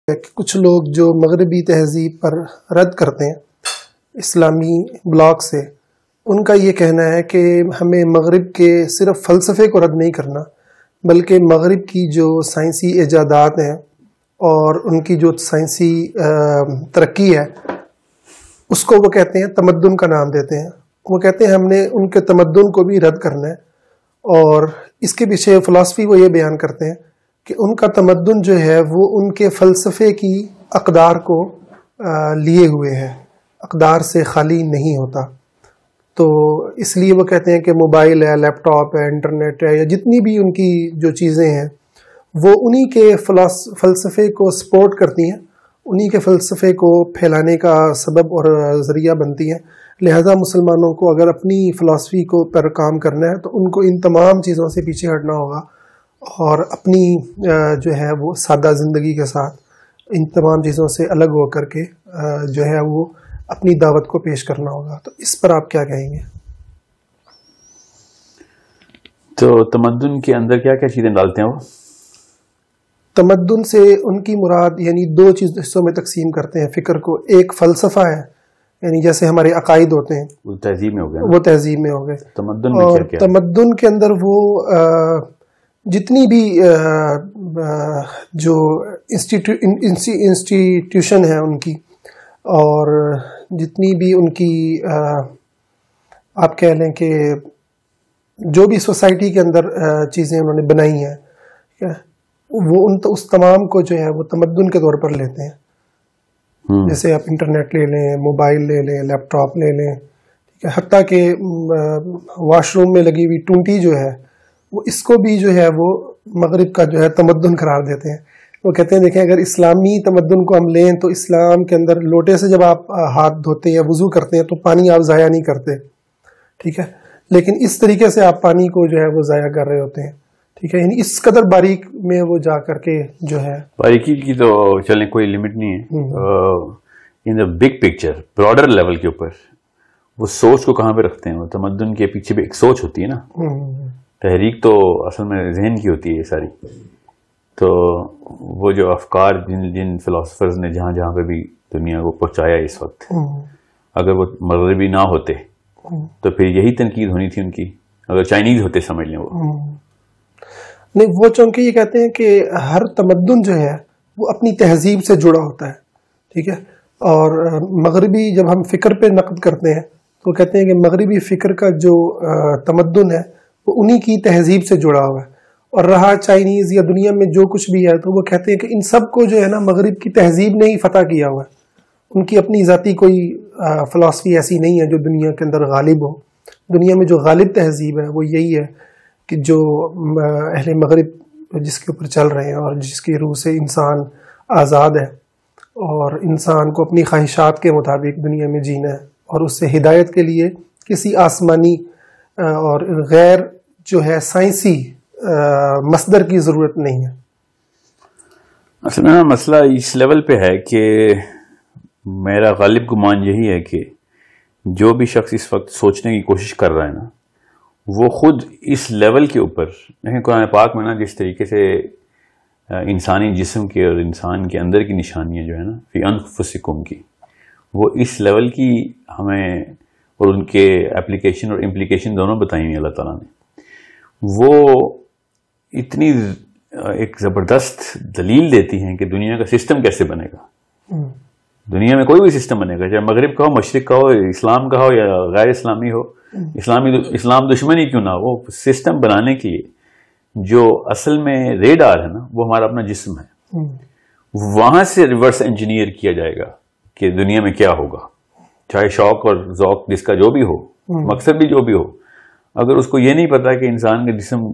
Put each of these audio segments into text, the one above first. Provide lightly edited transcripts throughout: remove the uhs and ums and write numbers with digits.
کہ کچھ لوگ جو مغربی تہذیب پر رد کرتے ہیں اسلامی بلاک سے، ان کا یہ کہنا ہے کہ ہمیں مغرب کے صرف فلسفے کو رد نہیں کرنا، بلکہ مغرب کی جو سائنسی ایجادات ہیں اور ان کی جو سائنسی ترقی ہے اس کو وہ کہتے ہیں تمدن کا نام دیتے ہیں۔ وہ کہتے ہیں ہم نے ان کے تمدن کو بھی رد کرنا ہے، اور اس کے پیچھے فلسفی وہ یہ بیان کرتے ہیں کہ ان کا تمدن جو ہے وہ ان کے فلسفے کی اقدار کو لیے ہوئے ہے، اقدار سے خالی نہیں ہوتا۔ تو اس لیے وہ کہتے ہیں کہ موبائل ہے، لیپ ٹاپ ہے، انٹرنیٹ ہے، یا جتنی بھی ان کی جو چیزیں ہیں وہ انہی کے فلسفے کو سپورٹ کرتی ہیں، انہی کے فلسفے کو پھیلانے کا سبب اور ذریعہ بنتی ہیں۔ لہذا مسلمانوں کو اگر اپنی فلسفی کو پر کام کرنا ہے تو ان کو ان تمام چیزوں سے پیچھے ہٹنا ہوگا، اور اپنی جو ہے وہ سادہ زندگی کے ساتھ ان تمام چیزوں سے الگ ہو کر کے جو ہے وہ اپنی دعوت کو پیش کرنا ہوگا۔ تو اس پر آپ کیا کہیں گے؟ تو تمدن کے اندر کیا کیا چیزیں ڈالتے ہیں وہ؟ تمدن سے ان کی مراد یعنی دو حصوں میں تقسیم کرتے ہیں فکر کو۔ ایک فلسفہ ہے، یعنی جیسے ہمارے عقائد ہوتے ہیں، وہ تہذیب میں ہو گئے، وہ تہذیب میں ہو گئے۔ تمدن میں اور کیا تمدن کے اندر وہ جتنی بھی جو انسٹیٹیوشن ہے ان کی، اور جتنی بھی ان کی آپ کہہ لیں کہ جو بھی سوسائٹی کے اندر چیزیں انہوں نے بنائی ہیں، وہ اس تمام کو جو ہے وہ تمدن کے طور پر لیتے ہیں۔ جیسے آپ انٹرنیٹ لے لیں، موبائل لے لیں، لیپ ٹاپ لے لیں، ٹھیک ہے، حتیٰ کہ واش روم میں لگی ہوئی ٹونٹی جو ہے وہ اس کو بھی جو ہے وہ مغرب کا جو ہے تمدن قرار دیتے ہیں۔ وہ کہتے ہیں دیکھیں اگر اسلامی تمدن کو ہم لیں تو اسلام کے اندر لوٹے سے جب آپ ہاتھ دھوتے ہیں یا وضو کرتے ہیں تو پانی آپ ضائع نہیں کرتے، ٹھیک ہے، لیکن اس طریقے سے آپ پانی کو جو ہے وہ ضائع کر رہے ہوتے ہیں، ٹھیک ہے، یعنی اس قدر باریک میں وہ جا کر کے جو ہے باریکی کی تو چلیں کوئی لمٹ نہیں ہے۔ In the big picture, broader level کے اوپر وہ سوچ کو کہاں پہ رکھتے ہیں؟ وہ تمدن کے پیچھے بھی ایک سوچ ہوتی ہے نا، تحریک تو اصل میں ذہن کی ہوتی ہے یہ ساری۔ تو وہ جو افکار جن فلاسفرز نے جہاں جہاں پہ بھی دنیا کو پہنچایا اس وقت، اگر وہ مغربی نہ ہوتے تو پھر یہی تنقید ہونی تھی ان کی، اگر چائنیز ہوتے سمجھ لیں وہ نہیں۔ وہ چونکہ یہ کہتے ہیں کہ ہر تمدن جو ہے وہ اپنی تہذیب سے جڑا ہوتا ہے، ٹھیک ہے، اور مغربی جب ہم فکر پہ نقد کرتے ہیں تو کہتے ہیں کہ مغربی فکر کا جو تمدن ہے وہ انہی کی تہذیب سے جڑا ہوا ہے، اور رہا چائنیز یا دنیا میں جو کچھ بھی ہے تو وہ کہتے ہیں کہ ان سب کو جو ہے نا مغرب کی تہذیب نے ہی فتح کیا ہوا ہے، ان کی اپنی ذاتی کوئی فلسفی ایسی نہیں ہے جو دنیا کے اندر غالب ہو۔ دنیا میں جو غالب تہذیب ہے وہ یہی ہے کہ جو اہل مغرب جس کے اوپر چل رہے ہیں، اور جس کی روح سے انسان آزاد ہے، اور انسان کو اپنی خواہشات کے مطابق دنیا میں جینا ہے، اور اس سے ہدایت کے لیے کسی آسمانی اور غیر جو ہے سائنسی مصدر کی ضرورت نہیں ہے۔ اصل میں مسئلہ اس لیول پہ ہے کہ میرا غالب گمان یہی ہے کہ جو بھی شخص اس وقت سوچنے کی کوشش کر رہا ہے نا، وہ خود اس لیول کے اوپر دیکھیں قرآن پاک میں نا جس طریقے سے انسانی جسم کے اور انسان کے اندر کی نشانیاں جو ہے نا فی انفسکم کی، وہ اس لیول کی ہمیں اور ان کے اپلیکیشن اور امپلیکیشن دونوں بتائی ہوئی اللہ تعالیٰ نے، وہ اتنی ایک زبردست دلیل دیتی ہیں کہ دنیا کا سسٹم کیسے بنے گا۔ دنیا میں کوئی بھی سسٹم بنے گا، چاہے مغرب کا ہو، مشرق کا ہو، اسلام کا ہو یا غیر اسلامی ہو، اسلام دشمن ہی کیوں نہ ہو، وہ سسٹم بنانے کی جو اصل میں ریڈار ہے نا وہ ہمارا اپنا جسم ہے، وہاں سے ریورس انجینئر کیا جائے گا کہ دنیا میں کیا ہوگا، چاہے شوق اور ذوق جس کا جو بھی ہو، مقصد بھی جو بھی ہو، اگر اس کو یہ نہیں پتا کہ انسان کے جسم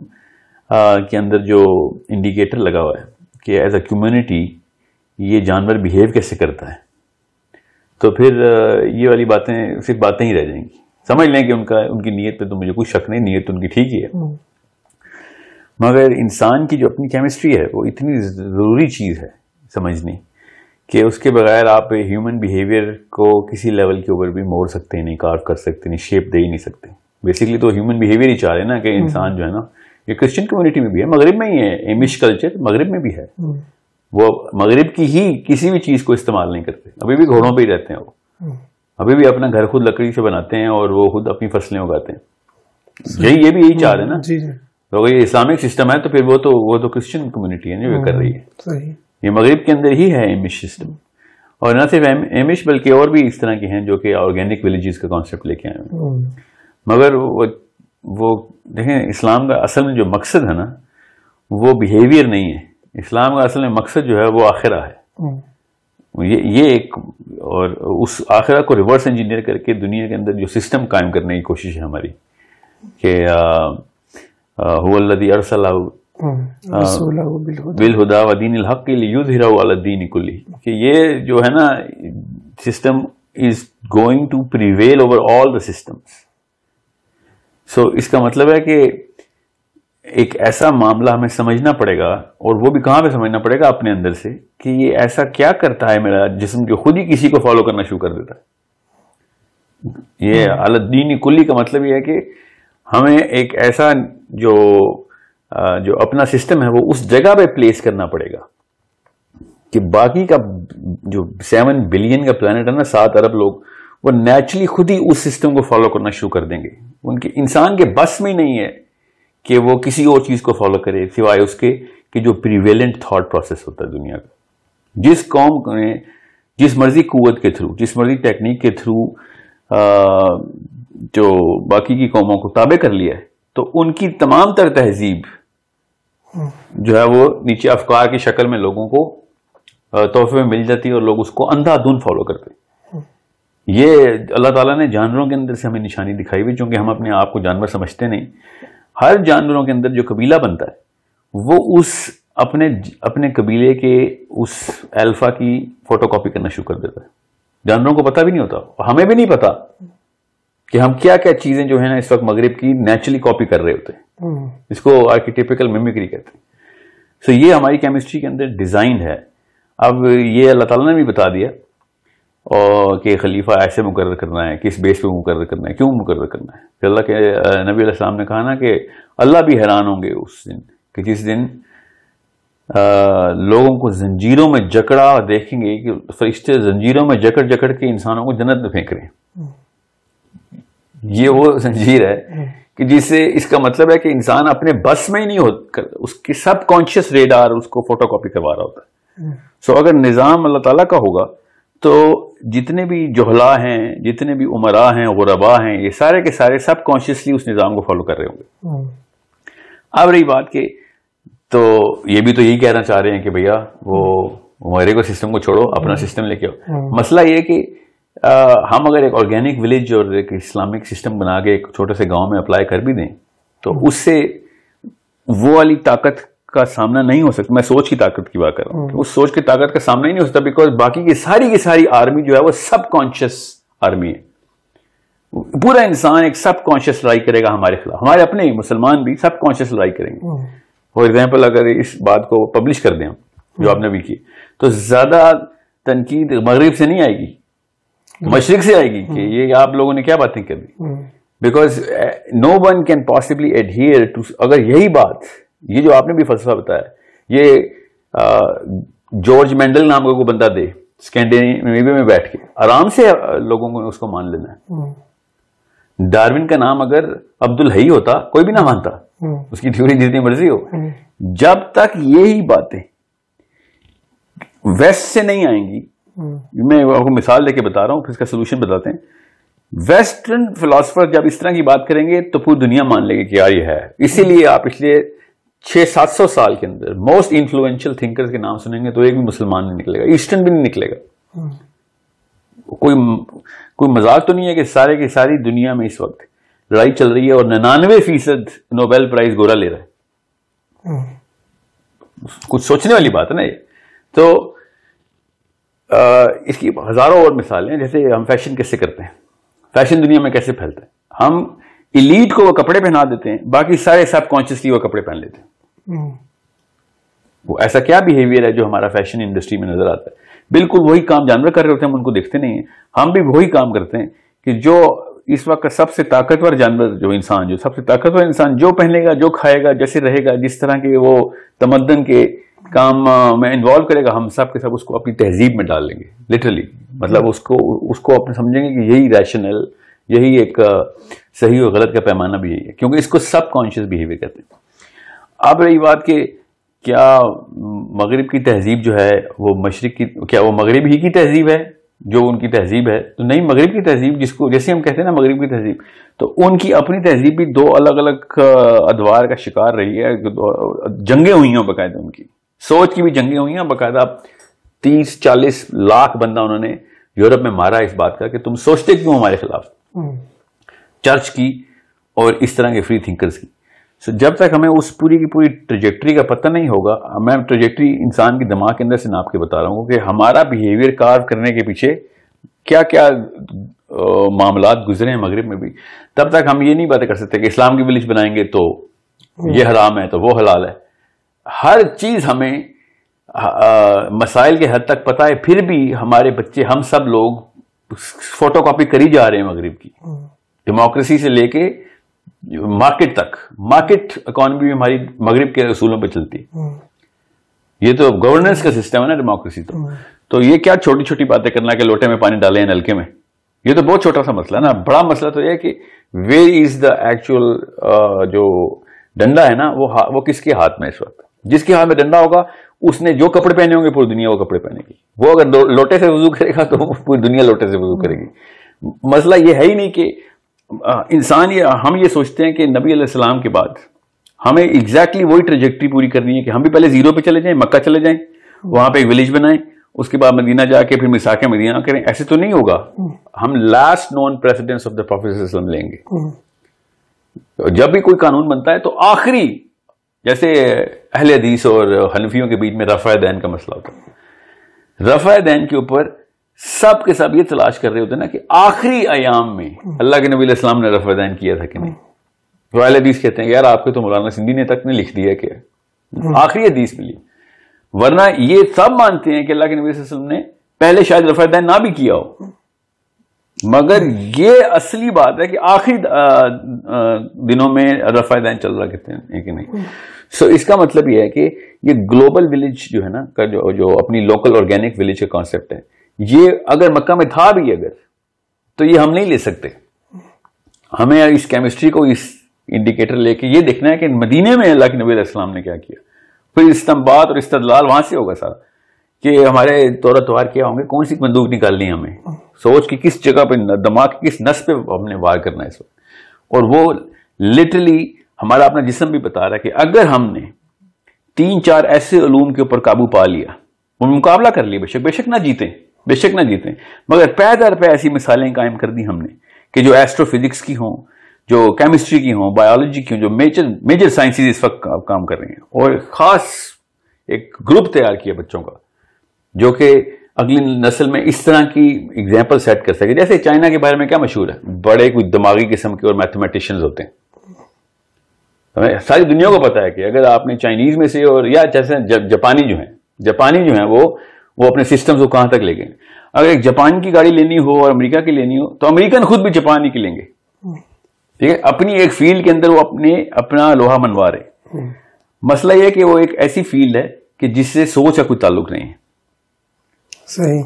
کے اندر جو انڈیکیٹر لگا ہوا ہے کہ ایز اے کمیونٹی یہ جانور بیہیو کیسے کرتا ہے، تو پھر یہ والی باتیں صرف باتیں ہی رہ جائیں گی۔ سمجھ لیں کہ ان کی نیت پہ تو مجھے کوئی شک نہیں، نیت ان کی ٹھیک ہی ہے، مگر انسان کی جو اپنی کیمسٹری ہے وہ اتنی ضروری چیز ہے سمجھنی کہ اس کے بغیر آپ ہیومن بیہیویئر کو کسی لیول کے اوپر بھی موڑ سکتے نہیں، کارو کر سکتے نہیں، شیپ دے ہی نہیں سکتے۔ بیسیکلی تو ہیومن بیہیویئر ہی چاہ رہے ہیں نا کہ انسان جو ہے نا، یہ کرسچن کمیونٹی میں بھی ہے، مغرب میں ہی ہے، ایمش کلچر مغرب میں بھی ہے، وہ مغرب کی ہی کسی بھی چیز کو استعمال نہیں کرتے, ابھی بھی گھوڑوں پہ ہی رہتے ہیں, وہ ابھی بھی اپنا گھر خود لکڑی سے بناتے ہیں اور وہ خود اپنی فصلیں اگاتے ہیں. یہ بھی یہی چاہ رہے ہیں نا. تو اگر یہ اسلامک سسٹم ہے تو پھر وہ تو کرسچن کمیونٹی ہے جو یہ کر رہی ہے. یہ مغرب کے اندر ہی ہے ایمش سسٹم, اور نہ صرف ایمش بلکہ اور بھی اس طرح کے ہیں جو کہ آرگینک ولیجز کا کانسیپٹ لے کے آئے ہیں. مگر وہ دیکھیں اسلام کا اصل میں جو مقصد ہے نا وہ بیہیویئر نہیں ہے. اسلام کا اصل میں مقصد جو ہے وہ آخرہ ہے. یہ ایک, اور اس آخرہ کو ریورس انجینئر کر کے دنیا کے اندر جو سسٹم قائم کرنے کی کوشش ہے ہماری کہ هو الذی ارسل بالہدی ودین الحق لیظہرہ علی الدین کلہ, کہ یہ جو ہے نا system is going to prevail over all the systems. So اس کا مطلب ہے کہ ایک ایسا معاملہ ہمیں سمجھنا پڑے گا, اور وہ بھی کہاں پہ سمجھنا پڑے گا, اپنے اندر سے, کہ یہ ایسا کیا کرتا ہے میرا جسم جو خود ہی کسی کو فالو کرنا شروع کر دیتا ہے. یہ علی الدین کلی کا مطلب یہ ہے کہ ہمیں ایک ایسا جو اپنا سسٹم ہے وہ اس جگہ پہ پلیس کرنا پڑے گا کہ باقی کا جو 7 بلین کا پلانٹ ہے نا, 7 ارب لوگ, وہ نیچرلی خود ہی اس سسٹم کو فالو کرنا شروع کر دیں گے. ان کے انسان کے بس میں نہیں ہے کہ وہ کسی اور چیز کو فالو کرے سوائے اس کے کہ جو پریویلنٹ تھاٹ پروسیس ہوتا ہے دنیا کا. جس قوم نے جس مرضی قوت کے تھرو, جس مرضی ٹیکنیک کے تھرو جو باقی کی قوموں کو تابع کر لیا ہے, تو ان کی تمام تر تہذیب جو ہے وہ نیچے افکار کی شکل میں لوگوں کو تحفے میں مل جاتی ہے, اور لوگ اس کو اندھا دھند فالو کرتے ہیں. یہ اللہ تعالیٰ نے جانوروں کے اندر سے ہمیں نشانی دکھائی ہوئی, چونکہ ہم اپنے آپ کو جانور سمجھتے نہیں. ہر جانوروں کے اندر جو قبیلہ بنتا ہے وہ اس اپنے قبیلے کے اس الفا کی فوٹو کاپی کرنا شروع کر دیتا ہے. جانوروں کو پتہ بھی نہیں ہوتا, ہمیں بھی نہیں پتا کہ ہم کیا کیا چیزیں جو ہیں نا اس وقت مغرب کی نیچرلی کاپی کر رہے ہوتے ہیں. اس کو آرکیٹیپیکل میمیکری کہتے ہیں. سو یہ ہماری کیمسٹری کے اندر ڈیزائنڈ ہے. اب یہ اللہ تعالیٰ نے بھی بتا دیا اور کہ خلیفہ ایسے مقرر کرنا ہے, کس بیس پہ مقرر کرنا ہے, کیوں مقرر کرنا ہے. کہ اللہ کے نبی علیہ السلام نے کہا نا کہ اللہ بھی حیران ہوں گے اس دن, کہ جس دن لوگوں کو زنجیروں میں جکڑا دیکھیں گے کہ فرشتے زنجیروں میں جکڑ جکڑ کے انسانوں کو جنت میں پھینک رہے ہیں. یہ وہ زنجیر ہے کہ جس سے اس کا مطلب ہے کہ انسان اپنے بس میں ہی نہیں ہوتا, اس کی سب کانشیس ریڈار اس کو فوٹو کاپی کروا رہا ہوتا ہے. سو اگر نظام اللہ تعالیٰ کا ہوگا تو جتنے بھی جہلا ہیں, جتنے بھی عمراء ہیں, غرباء ہیں, یہ سارے کے سارے سب کانشیسلی اس نظام کو فالو کر رہے ہوں گے. اب رہی بات کہ تو یہ بھی تو یہی کہنا چاہ رہے ہیں کہ بھیا وہ عمرے کو سسٹم کو چھوڑو, اپنا سسٹم لے کے آؤ. مسئلہ یہ کہ ہم اگر ایک آرگینک ولیج اور ایک اسلامک سسٹم بنا کے ایک چھوٹے سے گاؤں میں اپلائی کر بھی دیں تو اس سے وہ والی طاقت کا سامنا نہیں ہو سکتا. میں سوچ کی طاقت کی بات کر رہا ہوں, اس سوچ کی طاقت کا سامنا ہی نہیں ہو سکتا, بیکاز باقی کی ساری آرمی جو ہے وہ سب کانشیس آرمی ہے. پورا انسان ایک سب کانشیس لڑائی کرے گا ہمارے خلاف. ہمارے اپنے ہی مسلمان بھی سب کانشیس لڑائی کریں گے. فار ایگزامپل اگر اس بات کو پبلش کر دیں ہم, جو آپ نے بھی کی, تو زیادہ تنقید مغرب سے نہیں آئے گی, مشرق سے آئے گی کہ یہ آپ لوگوں نے کیا باتیں کر دی. Because no one can possibly adhere to, اگر یہی بات, یہ جو آپ نے بھی فلسفہ بتایا, یہ جارج مینڈل نام کا کوئی بندہ دے اسکینڈینیویا میں بیٹھ کے آرام سے لوگوں کو اس کو مان لینا ہے. ڈارون کا نام اگر عبد الحی ہوتا کوئی بھی نہ مانتا, اس کی تھیوری جتنی مرضی ہو. جب تک یہی باتیں ویسٹ سے نہیں آئیں گی, میں آپ کو مثال دے کے بتا رہا ہوں, پھر اس کا سولوشن بتاتے ہیں. ویسٹرن فلاسفر جب اس طرح کی بات کریں گے تو پوری دنیا مان لے گی کہ یار یہ ہے. اسی لیے آپ پچھلے 600-700 سال کے اندر موسٹ انفلوئنشل تھنکرز کے نام سنیں گے تو ایک بھی مسلمان نہیں نکلے گا, ایسٹرن بھی نہیں نکلے گا. کوئی مذاق تو نہیں ہے کہ سارے کی ساری دنیا میں اس وقت لڑائی چل رہی ہے اور 99% نوبیل پرائز گورا لے رہا ہے. کچھ سوچنے والی بات ہے نا یہ. تو اس کی ہزاروں اور مثالیں, جیسے ہم فیشن کیسے کرتے ہیں, فیشن دنیا میں کیسے پھیلتا ہے. ہم ایلیٹ کو وہ کپڑے پہنا دیتے ہیں, باقی سارے سب کانشیسلی وہ کپڑے پہن لیتے ہیں. وہ ایسا کیا بیہیویئر ہے جو ہمارا فیشن انڈسٹری میں نظر آتا ہے. بالکل وہی کام جانور کر رہے ہوتے ہیں, ہم ان کو دیکھتے نہیں ہیں. ہم بھی وہی کام کرتے ہیں کہ جو اس وقت کا سب سے طاقتور جانور, جو انسان, جو سب سے طاقتور انسان جو پہنے گا, جو کھائے گا, جیسے رہے گا, جس طرح کے وہ تمدن کے کام میں انوالو کرے گا، ہم سب کے سب اس کو اپنی تہذیب میں ڈال لیں گے لٹرلی. مطلب اس کو اپنے سمجھیں گے کہ یہی ریشنل، یہی ایک صحیح اور غلط کا پیمانہ بھی یہی ہے، کیونکہ اس کو سب کانشیس بہیویئر کہتے ہیں. اب رہی بات کہ کیا مغرب کی تہذیب جو ہے وہ مشرق کی، کیا وہ مغرب ہی کی تہذیب ہے جو ان کی تہذیب ہے؟ تو نہیں، مغرب کی تہذیب جس کو جیسے ہم کہتے ہیں نا مغرب کی تہذیب، تو ان کی اپنی تہذیب بھی دو الگ الگ ادوار کا شکار رہی ہے. جنگیں ہوئی ہیں باقاعدہ، ان کی سوچ کی بھی جنگیں ہوئی ہیں باقاعدہ. 30-40 لاکھ بندہ انہوں نے یورپ میں مارا اس بات کا کہ تم سوچتے کیوں ہمارے خلاف، چرچ کی اور اس طرح کے فری تھنکرز کی. سو جب تک ہمیں اس پوری کی پوری ٹریجیکٹری کا پتہ نہیں ہوگا، میں ٹریجیکٹری انسان کے دماغ کے اندر سے ناپ کے بتا رہا ہوں کہ ہمارا بیہیویئر کارو کرنے کے پیچھے کیا کیا معاملات گزرے ہیں مغرب میں بھی، تب تک ہم یہ نہیں باتیں کر سکتے کہ اسلام کی ولیج بنائیں گے تو یہ حرام ہے تو وہ حلال ہے. ہر چیز ہمیں مسائل کے حد تک پتہ ہے، پھر بھی ہمارے بچے، ہم سب لوگ فوٹو کاپی کری جا رہے ہیں مغرب کی. ڈیموکریسی سے لے کے مارکیٹ تک، مارکیٹ اکانومی بھی ہماری مغرب کے اصولوں پہ چلتی. یہ تو گورننس کا سسٹم ہے نا ڈیموکریسی. تو یہ کیا چھوٹی چھوٹی باتیں کرنا کہ لوٹے میں پانی ڈالیں نلکے میں، یہ تو بہت چھوٹا سا مسئلہ ہے نا. بڑا مسئلہ تو یہ ہے کہ ویئر از دا ایکچوئل جو ڈنڈا ہے نا وہ کس کے ہاتھ میں اس وقت. جس کے ہاتھ میں ڈنڈا ہوگا اس نے جو کپڑے پہنے ہوں گے پوری دنیا وہ کپڑے پہنے گی. وہ اگر لوٹے سے وضو کرے گا تو پوری دنیا لوٹے سے وضو کرے گی. مسئلہ یہ ہے ہی نہیں کہ انسان، ہم یہ سوچتے ہیں کہ نبی علیہ السلام کے بعد ہمیں ایگزیکٹلی وہی ٹریجیکٹری پوری کرنی ہے کہ ہم بھی پہلے زیرو پہ چلے جائیں، مکہ چلے جائیں، وہاں پہ ایک ولیج بنائیں، اس کے بعد مدینہ جا کے پھر میثاق مدینہ کریں. ایسے تو نہیں ہوگا. ہم last known precedents of the prophet صلی اللہ علیہ وسلم لیں گے. جب بھی کوئی قانون بنتا ہے تو آخری، جیسے اہل حدیث اور حنفیوں کے بیچ میں رفع دین کا مسئلہ ہوتا ہے، رفع دین کے اوپر سب کے سب یہ تلاش کر رہے ہوتے ہیں نا کہ آخری ایام میں اللہ کے نبی علیہ السلام نے رفع دین کیا تھا کہ نہیں. تو اہل حدیث کہتے ہیں یار آپ کے تو مولانا سندھی نے تک نے لکھ دیا کہ آخری حدیث ملی، ورنہ یہ سب مانتے ہیں کہ اللہ کے نبی صلی اللہ علیہ وسلم نے پہلے شاید رفع دین نہ بھی کیا ہو، مگر یہ اصلی بات ہے کہ آخری دنوں میں رفع دین چل رہا کہتے ہیں کہ نہیں. سو اس کا مطلب یہ ہے کہ یہ گلوبل ولیج جو ہے نا کا جو اپنی لوکل آرگینک ولیج کا کانسیپٹ ہے، یہ اگر مکہ میں تھا بھی اگر، تو یہ ہم نہیں لے سکتے. ہمیں اس کیمسٹری کو، اس انڈیکیٹر لے کے یہ دیکھنا ہے کہ مدینے میں اللہ کے نبی علیہ السلام نے کیا کیا. پھر استنباط اور استدلال وہاں سے ہوگا سارا کہ ہمارے طور توار کیا ہوں گے، کون سی بندوق نکالنی ہے ہمیں، سوچ کی کس جگہ پہ، دماغ کی کس نس پہ ہم نے وار کرنا ہے اس وقت. اور وہ لٹرلی ہمارا اپنا جسم بھی بتا رہا ہے کہ اگر ہم نے 3-4 ایسے علوم کے اوپر قابو پا لیا، ان مقابلہ کر لیا، بے شک نہ جیتیں، مگر پے در پہ ایسی مثالیں قائم کر دی ہم نے کہ جو ایسٹرو فزکس کی ہوں، جو کیمسٹری کی ہوں، بایولوجی کی ہوں، جو میجر سائنسز اس وقت کام کر رہی ہیں، اور خاص ایک گروپ تیار کیا بچوں کا جو کہ اگلی نسل میں اس طرح کی ایگزامپل سیٹ کر سکے. جیسے چائنا کے بارے میں کیا مشہور ہے، بڑے کوئی دماغی قسم کے اور میتھمیٹیشینز ہوتے ہیں. ساری دنیا کو پتا ہے کہ اگر آپ نے چائنیز میں سے، اور یا جیسے جاپانی جو ہیں وہ اپنے سسٹمز کو کہاں تک لے گئے. اگر ایک جاپان کی گاڑی لینی ہو اور امریکہ کی لینی ہو تو امریکن خود بھی جاپان ہی کی لیں گے. ٹھیک ہے، اپنی ایک فیلڈ کے اندر وہ اپنا لوہا منوا رہے. مسئلہ یہ ہے کہ وہ ایک ایسی فیلڈ ہے کہ جس سے سوچ کا کوئی تعلق نہیں ہے. صحیح.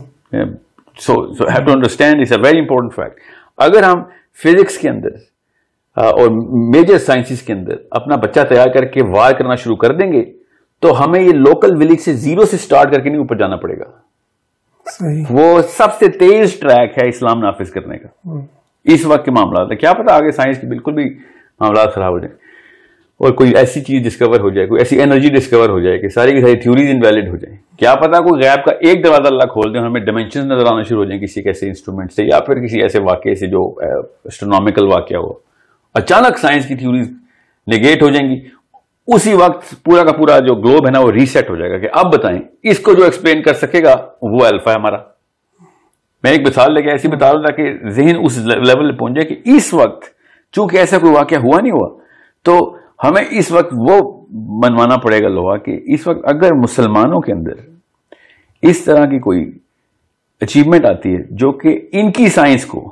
So have to understand, it's a very important fact. اگر ہم فزکس کے اندر اور میجر سائنسز کے اندر اپنا بچہ تیار کر کے وار کرنا شروع کر دیں گے تو ہمیں یہ لوکل ولیج سے زیرو سے سٹارٹ کر کے نہیں اوپر جانا پڑے گا. وہ سب سے تیز ٹریک ہے اسلام نافذ کرنے کا اس وقت کے معاملات ہے. کیا پتا آگے سائنس کے بالکل بھی معاملات خراب ہو جائیں اور کوئی ایسی چیز ڈسکور ہو جائے، کوئی ایسی انرجی ڈسکور ہو جائے کہ ساری کی ساری تھیوریز انویلڈ ہو جائیں. کیا پتا کوئی غیب کا ایک دروازہ اللہ کھول دیں، ہمیں ڈائمینشنز نظر آنا شروع ہو جائیں کسی ایسے انسٹرومنٹ سے، یا پھر کسی ایسے واقعے سے جو اسٹرونومیکل واقعہ ہو. اچانک سائنس کی تھیوریز نیگیٹ ہو جائیں گی. اسی وقت پورا کا پورا جو گلوب ہے نا وہ ریسیٹ ہو جائے گا کہ اب بتائیں اس کو جو ایکسپلین کر سکے گا وہ الفا ہے ہمارا. میں ایک مثال لے کے ایسی بتا رہا تھا کہ ذہن اس لیول پہ پہنچ جائے کہ اس وقت چونکہ ایسا کوئی واقعہ ہوا نہیں ہوا تو ہمیں اس وقت وہ منوانا پڑے گا لوہا کہ اس وقت اگر مسلمانوں کے اندر اس طرح کی کوئی اچیومنٹ آتی ہے جو کہ ان کی سائنس کو،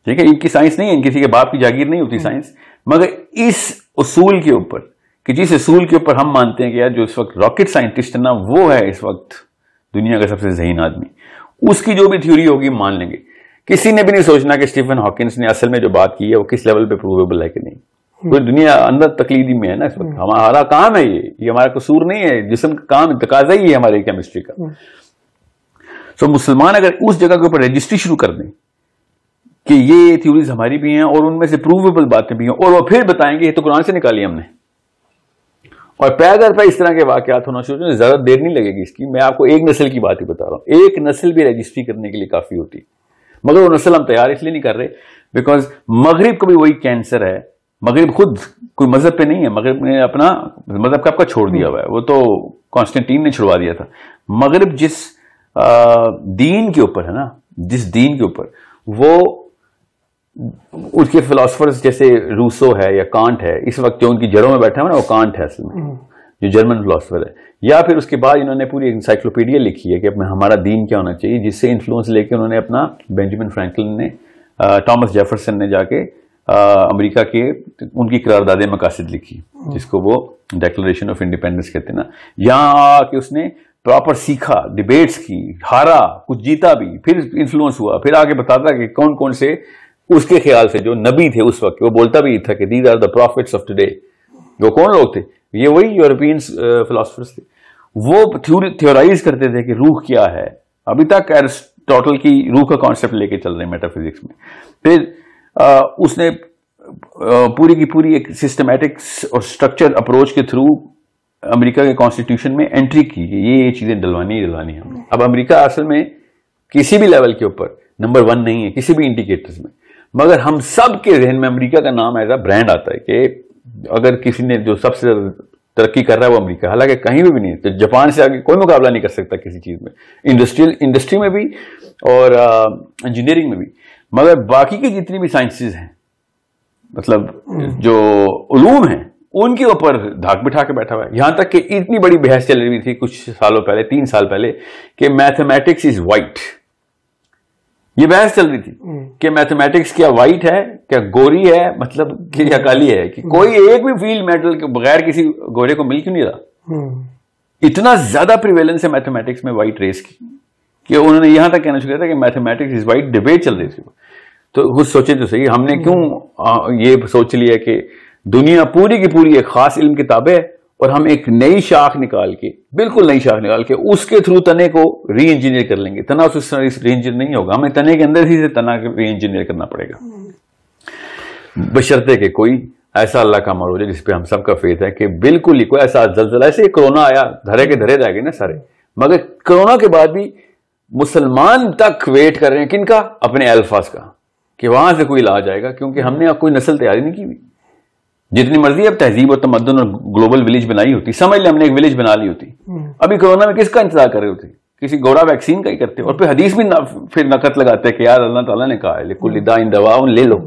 ٹھیک ہے، ان کی سائنس نہیں ہے، کسی کے باپ کی جاگیر نہیں ہوتی سائنس، مگر اس اصول کے اوپر کہ جس اصول کے اوپر ہم مانتے ہیں کہ یار جو اس وقت راکٹ سائنٹسٹ ہے نا وہ ہے اس وقت دنیا کا سب سے ذہین آدمی, اس کی جو بھی تھیوری ہوگی مان لیں گے. کسی نے بھی نہیں سوچنا کہ اسٹیفن ہاکنس نے اصل میں جو بات کی ہے وہ کس لیول پہ پروویبل ہے کہ نہیں. پوری دنیا اندر تقلیدی میں ہے نا اس وقت. ہمارا کام ہے یہ ہمارا قصور نہیں ہے, جسم کا کام تقاضا ہی ہے ہماری کیمسٹری کا. سو مسلمان اگر اس جگہ کے اوپر رجسٹری شروع کر دیں کہ یہ تھیوریز ہماری بھی ہیں اور ان میں سے پروویبل باتیں بھی ہیں, اور وہ پھر بتائیں گے یہ تو قرآن سے نکالی ہم نے, اور پہ اگر پہ اس طرح کے واقعات ہونا شروع ہو, زیادہ دیر نہیں لگے گی اس کی. میں آپ کو ایک نسل کی بات ہی بتا رہا ہوں, ایک نسل بھی رجسٹری کرنے کے لیے کافی ہوتی, مگر وہ نسل ہم تیار اس لیے نہیں کر رہے بیکاز مغرب کا بھی وہی کینسر ہے. مغرب خود کوئی مذہب پہ نہیں ہے, مغرب نے اپنا مذہب کا آپ کا چھوڑ دیا ہوا ہے, وہ تو کانسٹنٹین نے چھڑوا دیا تھا. مغرب جس دین کے اوپر ہے نا, جس دین کے اوپر وہ اس کے فلاسفرز جیسے روسو ہے یا کانٹ ہے, اس وقت جو ان کی جڑوں میں بیٹھا ہے نا وہ کانٹ ہے اصل میں, جو جرمن فلاسفر ہے. یا پھر اس کے بعد انہوں نے پوری انسائکلوپیڈیا لکھی ہے کہ ہمارا دین کیا ہونا چاہیے, جس سے انفلوئنس لے کے انہوں نے اپنا بینجامن فرینکلن نے, ٹامس جیفرسن نے جا کے امریکہ کے ان کی قرارداد مقاصد لکھی جس کو وہ ڈیکلریشن آف انڈیپینڈنس کہتے ہیں نا. یہاں کہ اس نے پراپر سیکھا, ڈیبیٹس کی, ہارا, کچھ جیتا بھی, پھر انفلوئنس ہوا, پھر آگے بتاتا کہ کون کون سے اس کے خیال سے جو نبی تھے اس وقت, وہ بولتا بھی تھا کہ these are the prophets of today. وہ کون لوگ تھے؟ یہ وہی یورپین فلاسفرز تھے. وہ تھیورائز کرتے تھے کہ روح کیا ہے. ابھی تک ایرسٹوٹل کی روح کا کانسیپٹ لے کے چل رہے ہیں میٹا فزکس میں. پھر اس نے پوری کی پوری ایک سسٹمیٹکس اور اسٹرکچر اپروچ کے تھرو امریکہ کے کانسٹیٹیوشن میں انٹری کی کہ یہ چیزیں ڈلوانی ہم نے. اب امریکہ اصل میں کسی بھی لیول کے اوپر نمبر 1 نہیں ہے کسی بھی انڈیکیٹرز میں, مگر ہم سب کے ذہن میں امریکہ کا نام ایز اے برانڈ آتا ہے کہ اگر کسی نے جو سب سے ترقی کر رہا ہے وہ امریکہ, حالانکہ کہیں بھی نہیں. تو جاپان سے آگے کوئی مقابلہ نہیں کر سکتا کسی چیز میں, انڈسٹری میں بھی اور انجینئرنگ میں بھی. مگر باقی کی جتنی بھی سائنسز ہیں, مطلب جو علوم ہیں, ان کے اوپر دھاک بٹھا کے بیٹھا ہوا ہے. یہاں تک کہ اتنی بڑی بحث چل رہی تھی کچھ سالوں پہلے, 3 سال پہلے, کہ میتھمیٹکس از وائٹ. یہ بحث چل رہی تھی کہ میتھمیٹکس کیا وائٹ ہے, کیا گوری ہے, مطلب کیا کالی ہے, کہ کوئی ایک بھی فیلڈ میٹل کے بغیر کسی گورے کو مل کیوں نہیں رہا. اتنا زیادہ پریویلنس ہے میتھمیٹکس میں وائٹ ریس کی کہ انہوں نے یہاں تک کہنا شروع کیا تھا کہ میتھمیٹکس از وائٹ. ڈیبیٹ چل رہی تھی. تو خود سوچے تو صحیح, ہم نے کیوں یہ سوچ لیا کہ دنیا پوری کی پوری ایک خاص علم کی تابع ہے, اور ہم ایک نئی شاخ نکال کے, بالکل نئی شاخ نکال کے اس کے تھرو تنے کو ری انجینئر کر لیں گے. تنا اس طرح ری انجینئر نہیں ہوگا, ہمیں تنے کے اندر ہی سے تنا ری انجینئر کرنا پڑے گا, بشرطے کہ کوئی ایسا اللہ کا امر ہو جائے جس پہ ہم سب کا فیتھ ہے کہ بالکل ہی کوئی ایسا زلزلہ, ایسے کرونا آیا دھرے کے دھرے رہ گئے نا سارے, مگر کرونا کے بعد بھی مسلمان تک ویٹ کر رہے ہیں کن کا, اپنے الفاظ کا, کہ وہاں سے کوئی علاج آئے گا. کیونکہ ہم نے اب کوئی نسل تیاری نہیں کی ہوئی. جتنی مرضی اب تہذیب اور تمدن اور گلوبل ولیج بنائی ہوتی, سمجھ لیں ہم نے ایک ولیج بنا لی ہوتی. ابھی کورونا میں کس کا انتظار کر رہے ہوتے, کسی گوڑا ویکسین کا ہی کرتے. اور پھر حدیث بھی پھر نقد لگاتے کہ یار اللہ تعالیٰ نے کہا ہے لکل داء دوا لے لو.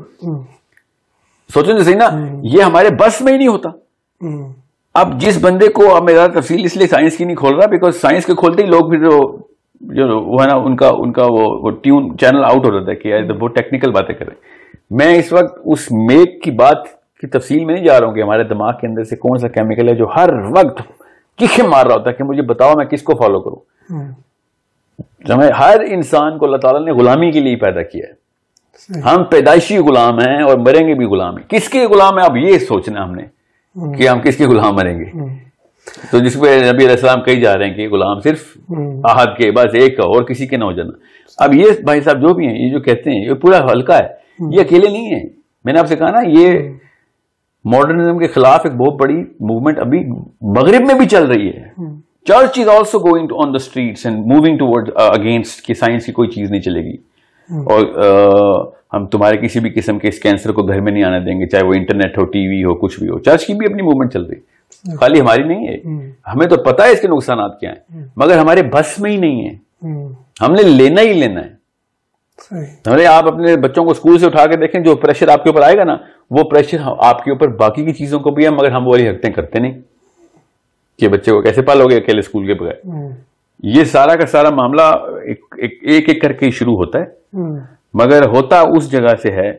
سوچیں تو صحیح نا, یہ ہمارے بس میں ہی نہیں ہوتا. اب جس بندے کو, اب میں زیادہ تفصیل اس لیے سائنس کی نہیں کھول رہا بیکاز سائنس کے کھولتے ہی لوگ پھر جو وہ ہے نا ان کا وہ ٹیون چینل آؤٹ ہو جاتا ہے کہ یار بہت ٹیکنیکل باتیں کر رہے ہیں. میں اس وقت اس میک کی بات کی تفصیل میں نہیں جا رہا ہوں کہ ہمارے دماغ کے اندر سے کون سا کیمیکل ہے جو ہر وقت کیکیں مار رہا ہوتا ہے کہ مجھے بتاؤ میں کس کو فالو کروں. ہر انسان کو اللہ تعالیٰ نے غلامی کے لیے پیدا کیا ہے. ہم پیدائشی غلام ہیں اور مریں گے بھی غلام ہیں. کس کے غلام ہیں اب یہ سوچنا ہم نے کہ ہم کس کے غلام مریں گے. تو جس پہ نبی علیہ السلام کہی جا رہے ہیں کہ غلام صرف احد کے, بس ایک کا, اور کسی کے نہ ہو جانا. اب یہ بھائی صاحب جو بھی ہیں, یہ جو کہتے ہیں یہ پورا ہلکا ہے, یہ اکیلے نہیں ہیں. میں نے آپ سے کہا نا یہ ماڈرنزم کے خلاف ایک بہت بڑی موومنٹ ابھی مغرب میں بھی چل رہی ہے. Church is also going on the streets and moving toward against کہ سائنس کی کوئی چیز نہیں چلے گی, اور ہم تمہارے کسی بھی قسم کے اس کینسر کو گھر میں نہیں آنے دیں گے, چاہے وہ انٹرنیٹ ہو, ٹی وی ہو, کچھ بھی ہو. چرچ کی بھی اپنی موومنٹ چل رہی, خالی ہماری نہیں ہے. ہمیں تو پتا ہے اس کے نقصانات کیا ہیں, مگر ہمارے بس میں ہی نہیں ہے. ہم نے لینا ہی لینا ہے. ہمارے آپ اپنے بچوں کو اسکول سے اٹھا کے دیکھیں, جو پریشر آپ کے اوپر آئے گا نا وہ پریشر آپ کے اوپر باقی کی چیزوں کو بھی ہے, مگر ہم وہی حرکتیں کرتے نہیں کہ بچے کو کیسے پالو گے اکیلے اسکول کے بغیر. یہ سارا کا سارا معاملہ ایک ایک کر کے شروع ہوتا ہے, مگر ہوتا اس جگہ سے ہے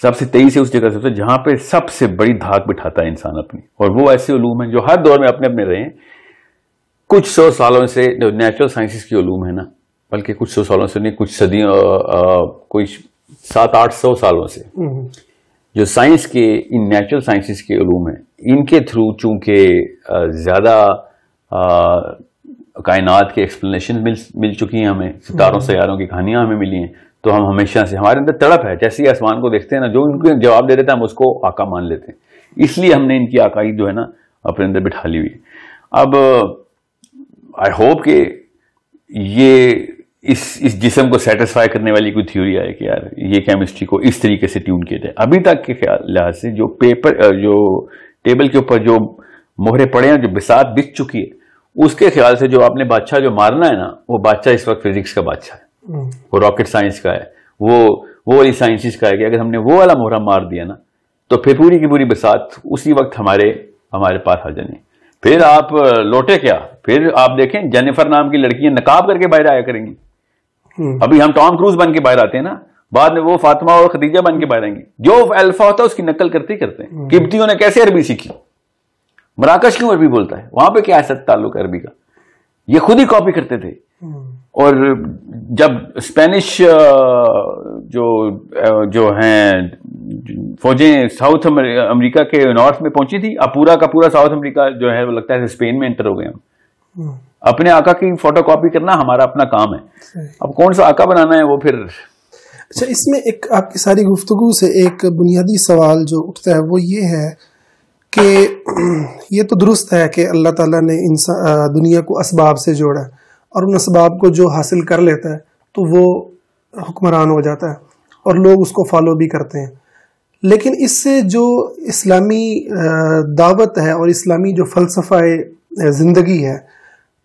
سب سے تیزی سے اس جگہ سے جہاں پہ سب سے بڑی دھاک بٹھاتا ہے انسان اپنی. اور وہ ایسے علوم ہیں جو ہر دور میں اپنے اپنے رہے ہیں. کچھ 100 سالوں سے جو نیچرل سائنسز کی علوم ہے نا, بلکہ کچھ 100 سالوں سے نہیں, کچھ صدیوں, کوئی 700-800 سالوں سے جو سائنس کے, ان نیچرل سائنسز کے علوم ہیں, ان کے تھرو چونکہ زیادہ کائنات کے ایکسپلینیشن مل چکی ہیں ہمیں, ستاروں سیاروں کی کہانیاں ہمیں ملی ہیں, تو ہم ہمیشہ سے ہمارے اندر تڑپ ہے. جیسے ہی آسمان کو دیکھتے ہیں نا, جو ان کو جواب دے دیتا ہے ہم اس کو آقا مان لیتے ہیں. اس لیے ہم نے ان کی عقائد جو ہے نا اپنے اندر بٹھا لی ہوئی ہے. اب آئی ہوپ کہ یہ اس جسم کو سیٹسفائی کرنے والی کوئی تھیوری آئے کہ یار یہ کیمسٹری کو اس طریقے سے ٹیون کیا جائے. ابھی تک کے خیال لحاظ سے جو جو ٹیبل کے اوپر جو مہرے پڑے ہیں, جو بساط بچ چکی ہے, اس کے خیال سے جو آپ نے بادشاہ جو مارنا ہے نا, وہ بادشاہ اس وقت فزکس کا بادشاہ ہے, وہ راکٹ سائنس کا ہے, وہ والی سائنسز کا ہے کہ اگر ہم نے وہ والا مہرہ مار دیا نا تو پھر پوری کی پوری بساط اسی وقت ہمارے پاس آ جانی. پھر آپ لوٹے کیا, پھر آپ دیکھیں جینیفر نام کی لڑکیاں نقاب کر کے باہر آیا کریں گی. ابھی ہم ٹام کروز بن کے باہر آتے ہیں نا, بعد میں وہ فاطمہ اور خدیجہ بن کے باہر آئیں گی. جو الفا ہوتا ہے اس کی نقل کرتے ہیں. قبطیوں نے کیسے عربی سیکھی, مراکش کیوں عربی بولتا ہے, وہاں پہ کیا ہے تعلق عربی کا, یہ خود ہی کاپی کرتے تھے. اور جب اسپینش جو ہیں فوجیں ساؤتھ امریکہ کے نارتھ میں پہنچی تھی, اب پورا کا پورا ساؤتھ امریکہ جو ہے وہ لگتا ہے اسپین میں انٹر ہو گئے. ہم اپنے آقا کی فوٹو کاپی کرنا ہمارا اپنا کام ہے. اب کون سا آقا بنانا ہے وہ پھر. اچھا, اس میں ایک آپ کی ساری گفتگو سے ایک بنیادی سوال جو اٹھتا ہے وہ یہ ہے کہ یہ تو درست ہے کہ اللہ تعالیٰ نے دنیا کو اسباب سے جوڑا ہے, اور ان اسباب کو جو حاصل کر لیتا ہے تو وہ حکمران ہو جاتا ہے اور لوگ اس کو فالو بھی کرتے ہیں. لیکن اس سے جو اسلامی دعوت ہے اور اسلامی جو فلسفہ زندگی ہے,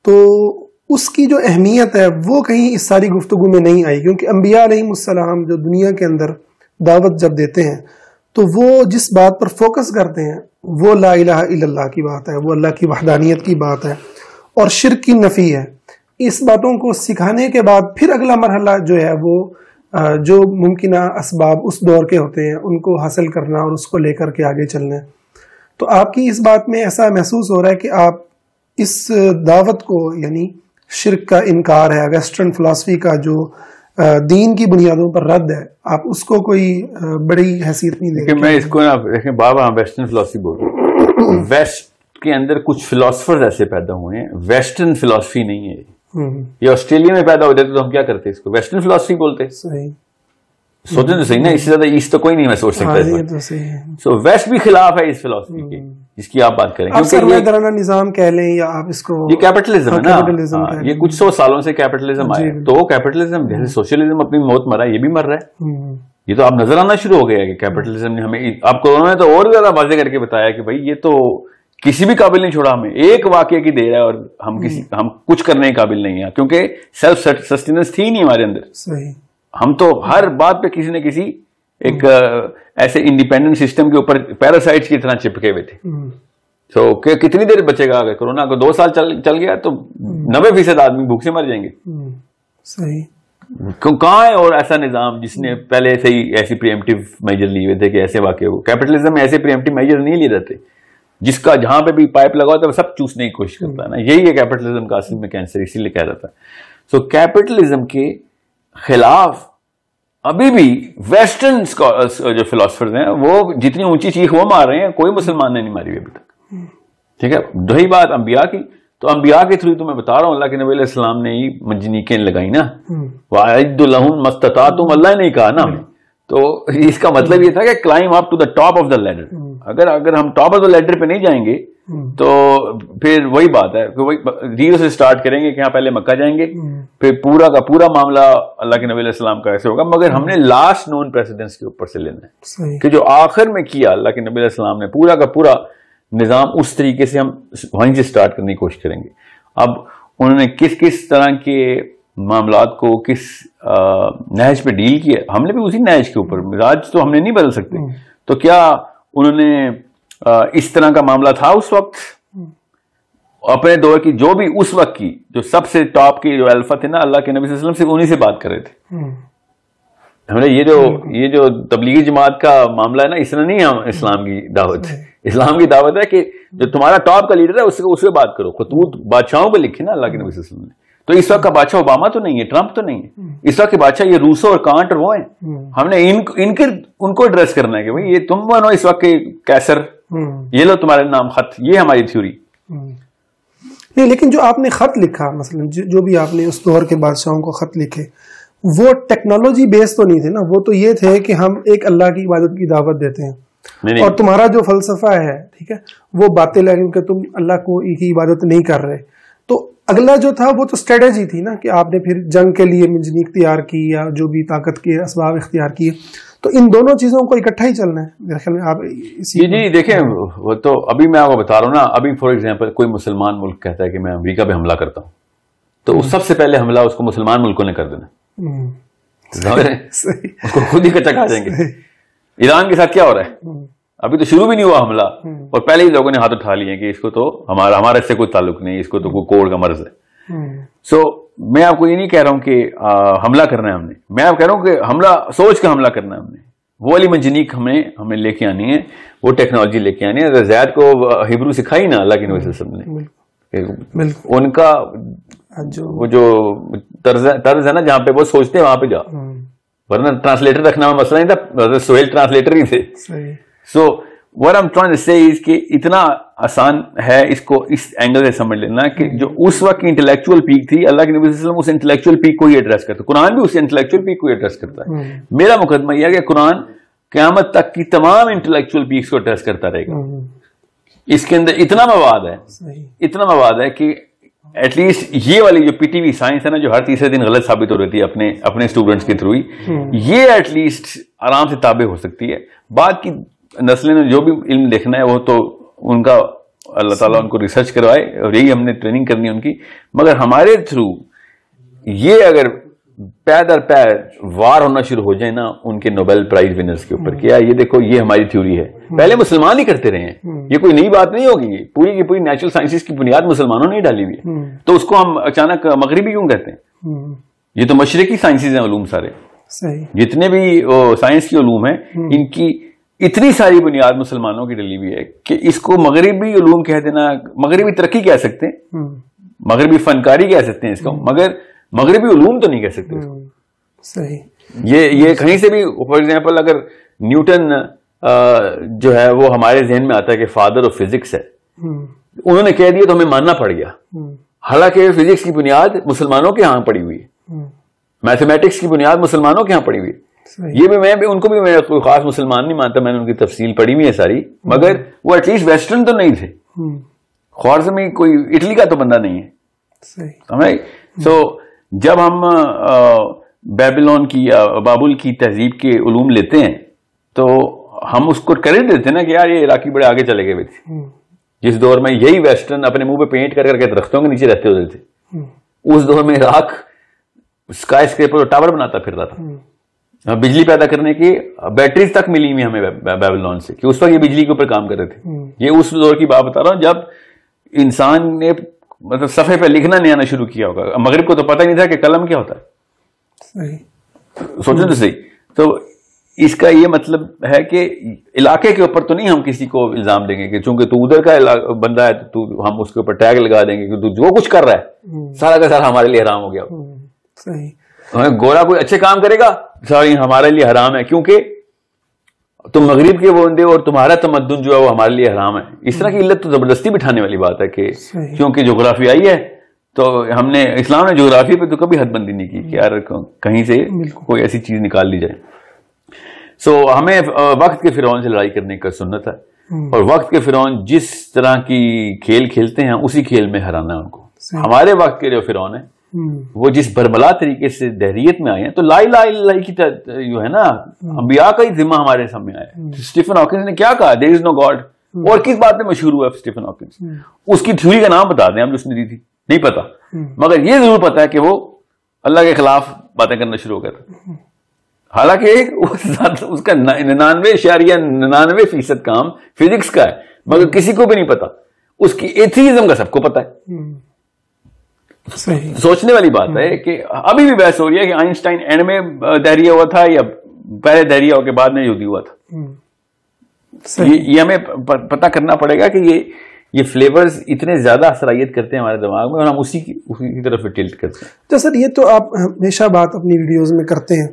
تو اس کی جو اہمیت ہے وہ کہیں اس ساری گفتگو میں نہیں آئی. کیونکہ انبیاء علیہ السلام جو دنیا کے اندر دعوت جب دیتے ہیں تو وہ جس بات پر فوکس کرتے ہیں وہ لا الہ الا اللہ کی بات ہے, وہ اللہ کی وحدانیت کی بات ہے اور شرک کی نفی ہے. اس باتوں کو سکھانے کے بعد پھر اگلا مرحلہ جو ہے وہ جو ممکنہ اسباب اس دور کے ہوتے ہیں ان کو حاصل کرنا اور اس کو لے کر کے آگے چلنا. تو آپ کی اس بات میں ایسا محسوس ہو رہا ہے کہ آپ اس دعوت کو, یعنی شرک کا انکار ہے, ویسٹرن فلسفی کا جو دین کی بنیادوں پر رد ہے, آپ اس کو کوئی بڑی حیثیت نہیں دیں گے؟ میں اس کو نا دیکھیں بابا, ہم ویسٹرن فلسفی بول رہے ہیں. ویسٹ کے اندر کچھ فلاسفرز ایسے پیدا ہوئے ہیں, ویسٹرن فلسفی نہیں ہے یہ. آسٹریلیا میں پیدا ہو جاتے تو ہم کیا کرتے, اس کو ویسٹرن فلسفی بولتے. سوچیں تو صحیح نا, اس سے زیادہ ایسٹ تو کوئی نہیں میں سوچ سکتا. سو ویسٹ بھی خلاف ہے اس فلسفی کے جس کی آپ بات کریں, سرمایہ نظام کہہ لیں یا آپ اس کو, یہ کیپٹلزم ہے نا, یہ کچھ 100 سالوں سے کیپٹلزم آیا. تو کیپٹلزم جیسے سوشلزم اپنی موت مرا, یہ بھی مر رہا ہے. یہ تو آپ نظر آنا شروع ہو گیا کہ کیپٹلزم نے ہمیں, آپ کورونا نے تو اور زیادہ واضح کر کے بتایا کہ بھائی یہ تو کسی بھی قابل نہیں چھوڑا, ہمیں ایک واقعے کی دیر ہے اور ہم کچھ کرنے کے قابل نہیں ہیں, کیونکہ سیلف سسٹیننس تھی نہیں ہمارے اندر. ہم تو ہر بات پہ کسی نہ کسی ایک ایسے انڈیپینڈنٹ سسٹم کے اوپر پیراسائٹس کی طرح چپکے ہوئے تھے. تو کتنی دیر بچے گا, اگر کورونا کو 2 سال چل گیا تو 90% آدمی بھوک سے مر جائیں گے. کہاں ہے اور ایسا نظام جس نے پہلے سے ہی ایسی پریمپٹیو میجر لیے ہوئے تھے کہ ایسے واقع ہو. کیپٹلزم میں ایسے پریمپٹیو میجر نہیں لیے جاتے, جس کا جہاں پہ بھی پائپ لگا ہوتا ہے وہ سب چوسنے کی کوشش کرتا ہے نا. یہی ہے کیپٹلزم کا اصل میں کینسر, اسی لیے کہہ رہا تھا. سو کیپٹلزم کے خلاف ابھی بھی ویسٹرن جو فلاسفرز ہیں وہ جتنی اونچی چیخ وہ مار رہے ہیں, کوئی مسلمان نے نہیں ماری ابھی تک. ٹھیک ہے, رہی بات انبیاء کی, تو انبیاء کے تھرو تو میں بتا رہا ہوں اللہ کے نبی علیہ السلام نے ہی منجنیقیں لگائی نا, وَأَعِدُّ لَهُمْ مَا اسْتَطَعْتُمْ, اللہ نے کہا نا ہمیں. تو اس کا مطلب یہ تھا کہ climb up to the top of the leader. اگر ہم ٹاپ آف دا لیڈر پہ نہیں جائیں گے تو پھر وہی بات ہے کہ وہی زیرو سے سٹارٹ کریں گے کہ ہاں پہلے مکہ جائیں گے, پھر پورا کا پورا معاملہ اللہ کے نبی علیہ السلام کا ایسے ہوگا. مگر ہم نے لاسٹ نون پریسیڈنس کے اوپر سے لینا ہے کہ جو آخر میں کیا اللہ کے نبی علیہ السلام نے, پورا کا پورا نظام اس طریقے سے ہم وہیں سے سٹارٹ کرنے کی کوشش کریں گے. اب انہوں نے کس طرح کے معاملات کو کس نہج پہ ڈیل کیا, ہم نے بھی اسی نہج کے اوپر, مزاج تو ہم نے نہیں بدل سکتے. تو کیا انہوں نے اس طرح کا معاملہ تھا اس وقت اپنے دور کی, جو بھی اس وقت کی جو سب سے ٹاپ کی جو الفا تھے نا اللہ کے نبی صلی اللہ علیہ وسلم سے, انہی سے بات کر رہے تھے. ہم نے یہ جو تبلیغی جماعت کا معاملہ ہے نا، اس نے نہیں ہم اسلام کی دعوت، اسلام کی دعوت ہے کہ جو تمہارا ٹاپ کا لیڈر ہے اس سے بات کرو. خطوط بادشاہوں پہ لکھے نا اللہ کے نبی صلی اللہ علیہ وسلم نے. تو اس وقت کا بادشاہ اوباما تو نہیں ہے، ٹرمپ تو نہیں ہے، اس وقت کے بادشاہ یہ روسو اور کانٹ اور وہ ہیں. ہم نے ان کو ایڈریس کرنا ہے کہ بھائی یہ تم بنو اس وقت کے کیسر، یہ لو تمہارے نام خط. یہ ہماری تھیوری نہیں. لیکن جو آپ نے خط لکھا، مثلا جو بھی آپ نے اس دور کے بادشاہوں کو خط لکھے، وہ ٹیکنالوجی بیس تو نہیں تھے نا، وہ تو یہ تھے کہ ہم ایک اللہ کی عبادت کی دعوت دیتے ہیں اور تمہارا جو فلسفہ ہے ٹھیک ہے وہ باطل ہے کیونکہ تم اللہ کو کی عبادت نہیں کر رہے. تو اگلا جو تھا وہ تو اسٹریٹجی تھی نا کہ آپ نے پھر جنگ کے لیے منجنیق اختیار کی یا جو بھی طاقت کے اسباب اختیار کیے. تو ان دونوں چیزوں کو اکٹھا ہی چلنا ہے میرے خیال میں. آپ جی دیکھیں وہ تو ابھی میں آپ کو بتا رہا ہوں نا. ابھی فار ایگزامپل کوئی مسلمان ملک کہتا ہے کہ میں امریکہ پہ حملہ کرتا ہوں تو سب سے پہلے حملہ اس کو مسلمان ملکوں نے کر دینا، اس کو خود ہی کچا کھا جائیں گے. ایران کے ساتھ کیا ہو رہا ہے؟ ابھی تو شروع بھی نہیں ہوا حملہ اور پہلے ہی لوگوں نے ہاتھ اٹھا لیے کہ اس کو تو ہمارا اس سے کوئی تعلق نہیں، اس کو تو کوئی کوڑ کا مرض ہے. سو میں آپ کو یہ نہیں کہہ رہا ہوں کہ حملہ کرنا ہے ہم نے، میں آپ کہہ رہا ہوں کہ حملہ سوچ کا حملہ کرنا ہے ہم نے. وہ والی منجنیق ہمیں لے کے آنی ہے، وہ ٹیکنالوجی لے کے آنی ہے. زید کو ہبرو سکھائی نا اللہ کے نبی صلی اللہ علیہ وسلم نے. ان کا وہ جو طرز ہے نا جہاں پہ وہ سوچتے ہیں وہاں پہ جا، ورنہ ٹرانسلیٹر رکھنا مسئلہ نہیں تھا، سہیل ٹرانسلیٹر ہی تھے. سو what I'm trying to say is کہ اتنا آسان ہے اس کو اس اینگل سے سمجھ لینا کہ جو اس وقت کی انٹلیکچوئل پیک تھی، اللہ کے نبی صلی اللہ علیہ وسلم اس انٹلیکچوئل پیک کو ہی ایڈریس کرتا ہے. قرآن بھی اس انٹلیکچوئل پیک کو ہی ایڈریس کرتا ہے. میرا مقدمہ یہ ہے کہ قرآن قیامت تک کی تمام انٹلیکچوئل پیکس کو ایڈریس کرتا رہے گا. اس کے اندر اتنا مواد ہے کہ ایٹ لیسٹ یہ والی جو پی ٹی وی سائنس ہے نا جو ہر تیسرے دن غلط ثابت ہو رہی تھی اپنے اسٹوڈنٹس کے تھرو ہی، یہ ایٹ لیسٹ آرام سے تابع ہو سکتی ہے. بعد کی نسلیں نے جو بھی علم دیکھنا ہے وہ تو ان کا اللہ تعالیٰ ان کو ریسرچ کروائے اور یہی ہم نے ٹریننگ کرنی ہے ان کی. مگر ہمارے تھرو یہ اگر پے در پے وار ہونا شروع ہو جائے نا ان کے نوبل پرائز ونرز کے اوپر، کیا یہ دیکھو یہ ہماری تھیوری ہے، پہلے مسلمان ہی کرتے رہے ہیں، یہ کوئی نئی بات نہیں ہوگی. یہ پوری کی پوری نیچرل سائنسز کی بنیاد مسلمانوں نے ہی ڈالی ہوئی ہے، تو اس کو ہم اچانک مغربی کیوں کہتے ہیں؟ یہ تو مشرقی سائنسز ہیں علوم سارے. جتنے بھی سائنس کی علوم ہیں ان کی اتنی ساری بنیاد مسلمانوں کی ڈلی ہوئی ہے کہ اس کو مغربی علوم کہہ دینا، مغربی ترقی کہہ سکتے ہیں، مغربی فنکاری کہہ سکتے ہیں اس کو، مگر مغربی علوم تو نہیں کہہ سکتے. صحیح. یہ کہیں سے بھی فار ایگزامپل اگر نیوٹن جو ہے وہ ہمارے ذہن میں آتا ہے کہ فادر آف فزکس ہے، انہوں نے کہہ دیا تو ہمیں ماننا پڑ گیا، حالانکہ فزکس کی بنیاد مسلمانوں کے ہاں پڑی ہوئی ہے، میتھمیٹکس کی بنیاد مسلمانوں کے ہاں پڑی ہوئی ہے. یہ بھی میں ان کو بھی میں کوئی خاص مسلمان نہیں مانتا، میں نے ان کی تفصیل پڑھی ہوئی ہے ساری، مگر وہ ایٹ لیسٹ ویسٹرن تو نہیں تھے. خوارزمی کوئی اٹلی کا تو بندہ نہیں ہے. سو جب ہم بیبلون کی یا بابل کی تہذیب کے علوم لیتے ہیں تو ہم اس کو کریڈٹ دیتے ہیں نا کہ یار یہ عراقی بڑے آگے چلے گئے ہوئے تھے، جس دور میں یہی ویسٹرن اپنے منہ پہ پینٹ کر کے درختوں کے نیچے رہتے ہوتے تھے. اس دور میں عراق اسکائی اسکریپر اور ٹاور بناتا پھرتا تھا، بجلی پیدا کرنے کی بیٹریز تک ملی ہوئی ہمیں بیبلون سے، کہ اس وقت یہ بجلی کے اوپر کام کر رہے تھے. یہ اس دور کی بات بتا رہا ہوں جب انسان نے مطلب صفحے پہ لکھنا نہیں آنا شروع کیا ہوگا. مغرب کو تو پتہ ہی نہیں تھا کہ قلم کیا ہوتا ہے. سوچو تو صحیح. تو اس کا یہ مطلب ہے کہ علاقے کے اوپر تو نہیں ہم کسی کو الزام دیں گے کہ چونکہ تو ادھر کا بندہ ہے تو ہم اس کے اوپر ٹیگ لگا دیں گے کہ تو جو کچھ کر رہا ہے سارا کا سارا ہمارے لیے حرام ہو گیا. گورا کوئی اچھے کام کرے گا ساری ہمارے لیے حرام ہے کیونکہ تم مغرب کے بندے اور تمہارا تمدن جو ہے وہ ہمارے لیے حرام ہے. اس طرح کی علت تو زبردستی بٹھانے والی بات ہے کہ کیونکہ جغرافیائی ہے تو ہم نے اسلام نے جغرافی پہ تو کبھی حد بندی نہیں کی کہ یار کہیں سے کوئی ایسی چیز نکال لی جائے. سو ہمیں وقت کے فرعون سے لڑائی کرنے کا سنت ہے اور وقت کے فرعون جس طرح کی کھیل کھیلتے ہیں اسی کھیل میں ہرانا ہے ان کو. ہمارے وقت کے جو فرعون ہیں وہ جس بربلا طریقے سے دہریت میں آئے ہیں تو لا الہ الا اللہ کی جو ہے نا انبیاء کا ہی ذمہ ہمارے سامنے آیا ہے. اسٹیفن ہاکنس نے کیا کہا دیر از نو گاڈ، اور کس بات میں مشہور ہوا اسٹیفن ہاکنس؟ اس کی تھیوری کا نام بتا دیں ہم جو اس نے دی تھی نہیں پتا، مگر یہ ضرور پتا ہے کہ وہ اللہ کے خلاف باتیں کرنا شروع ہو گیا تھا. حالانکہ اس کا 99.99% کام فزکس کا ہے مگر کسی کو بھی نہیں پتا. اس کی ایتھیزم کا سب کو پتا ہے. سوچنے والی بات ہے کہ ابھی بھی بحث ہو رہی ہے کہ آئنسٹائن اینڈ میں دہریہ ہوا تھا یا پہلے دہریہ ہو کے بعد میں یہودی ہوا تھا. یہ ہمیں پتہ کرنا پڑے گا کہ یہ فلیورز اتنے زیادہ صلاحیت کرتے ہیں ہمارے دماغ میں اور ہم اسی کی طرف ٹلٹ کرتے ہیں. تو سر یہ تو آپ ہمیشہ بات اپنی ویڈیوز میں کرتے ہیں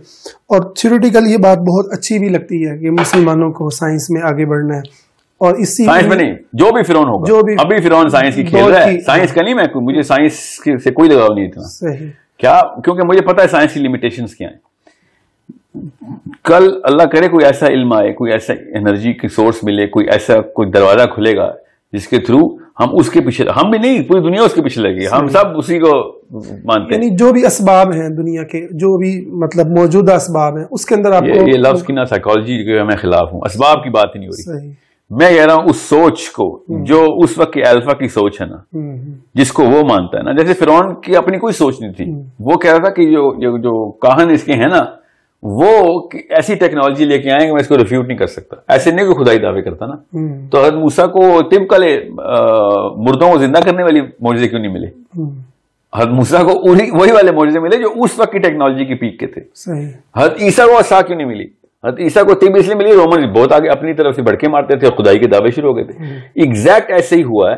اور تھیوریٹیکل یہ بات بہت اچھی بھی لگتی ہے کہ مسلمانوں کو سائنس میں آگے بڑھنا ہے, اور اسی سائنس میں نہیں, جو بھی فرعون ہوگا, ابھی فرعون سائنس کی کھیل رہا ہے, سائنس کا نہیں, میں مجھے سائنس سے کوئی لگاؤ نہیں اتنا. صحیح. کیا, کیونکہ مجھے پتا ہے سائنس کی لمیٹیشنز کیا ہیں. کل اللہ کرے کوئی ایسا علم آئے, کوئی ایسا انرجی کی سورس ملے, کوئی ایسا کوئی دروازہ کھلے گا جس کے تھرو ہم اس کے پیچھے, ہم بھی نہیں پوری دنیا اس کے پیچھے لگے, ہم سب اسی کو مانتے ہیں. یعنی جو بھی اسباب ہیں دنیا کے, جو بھی مطلب موجودہ اسباب ہیں, اس کے اندر آپ کو یہ لفظ کی نا سائیکالوجی کے میں خلاف ہوں, اسباب کی بات ہی نہیں ہو رہی. میں کہہ رہا ہوں اس سوچ کو جو اس وقت کی الفا کی سوچ ہے نا, جس کو وہ مانتا ہے نا. جیسے فرعون کی اپنی کوئی سوچ نہیں تھی, وہ کہہ رہا تھا کہ جو کاہن اس کے ہیں نا, وہ ایسی ٹیکنالوجی لے کے آئیں کہ میں اس کو ریفیوٹ نہیں کر سکتا. ایسے نہیں کوئی خدائی دعوے کرتا نا. تو حضرت موسیٰ کو طبق مردوں کو زندہ کرنے والی معجزے کیوں نہیں ملے؟ حضرت موسیٰ کو وہی والے معجزے ملے جو اس وقت کی ٹیکنالوجی کی پیک کے تھے. حضرت عیسیٰ کو عصا کیوں نہیں ملی؟ حضرت عیسیٰ کو طب اس لیے ملی, رومن بہت آگے اپنی طرف سے بڑکے مارتے تھے اور خدائی کے دعوے شروع ہو گئے تھے. ایگزیکٹ ایسے ہی ہوا ہے,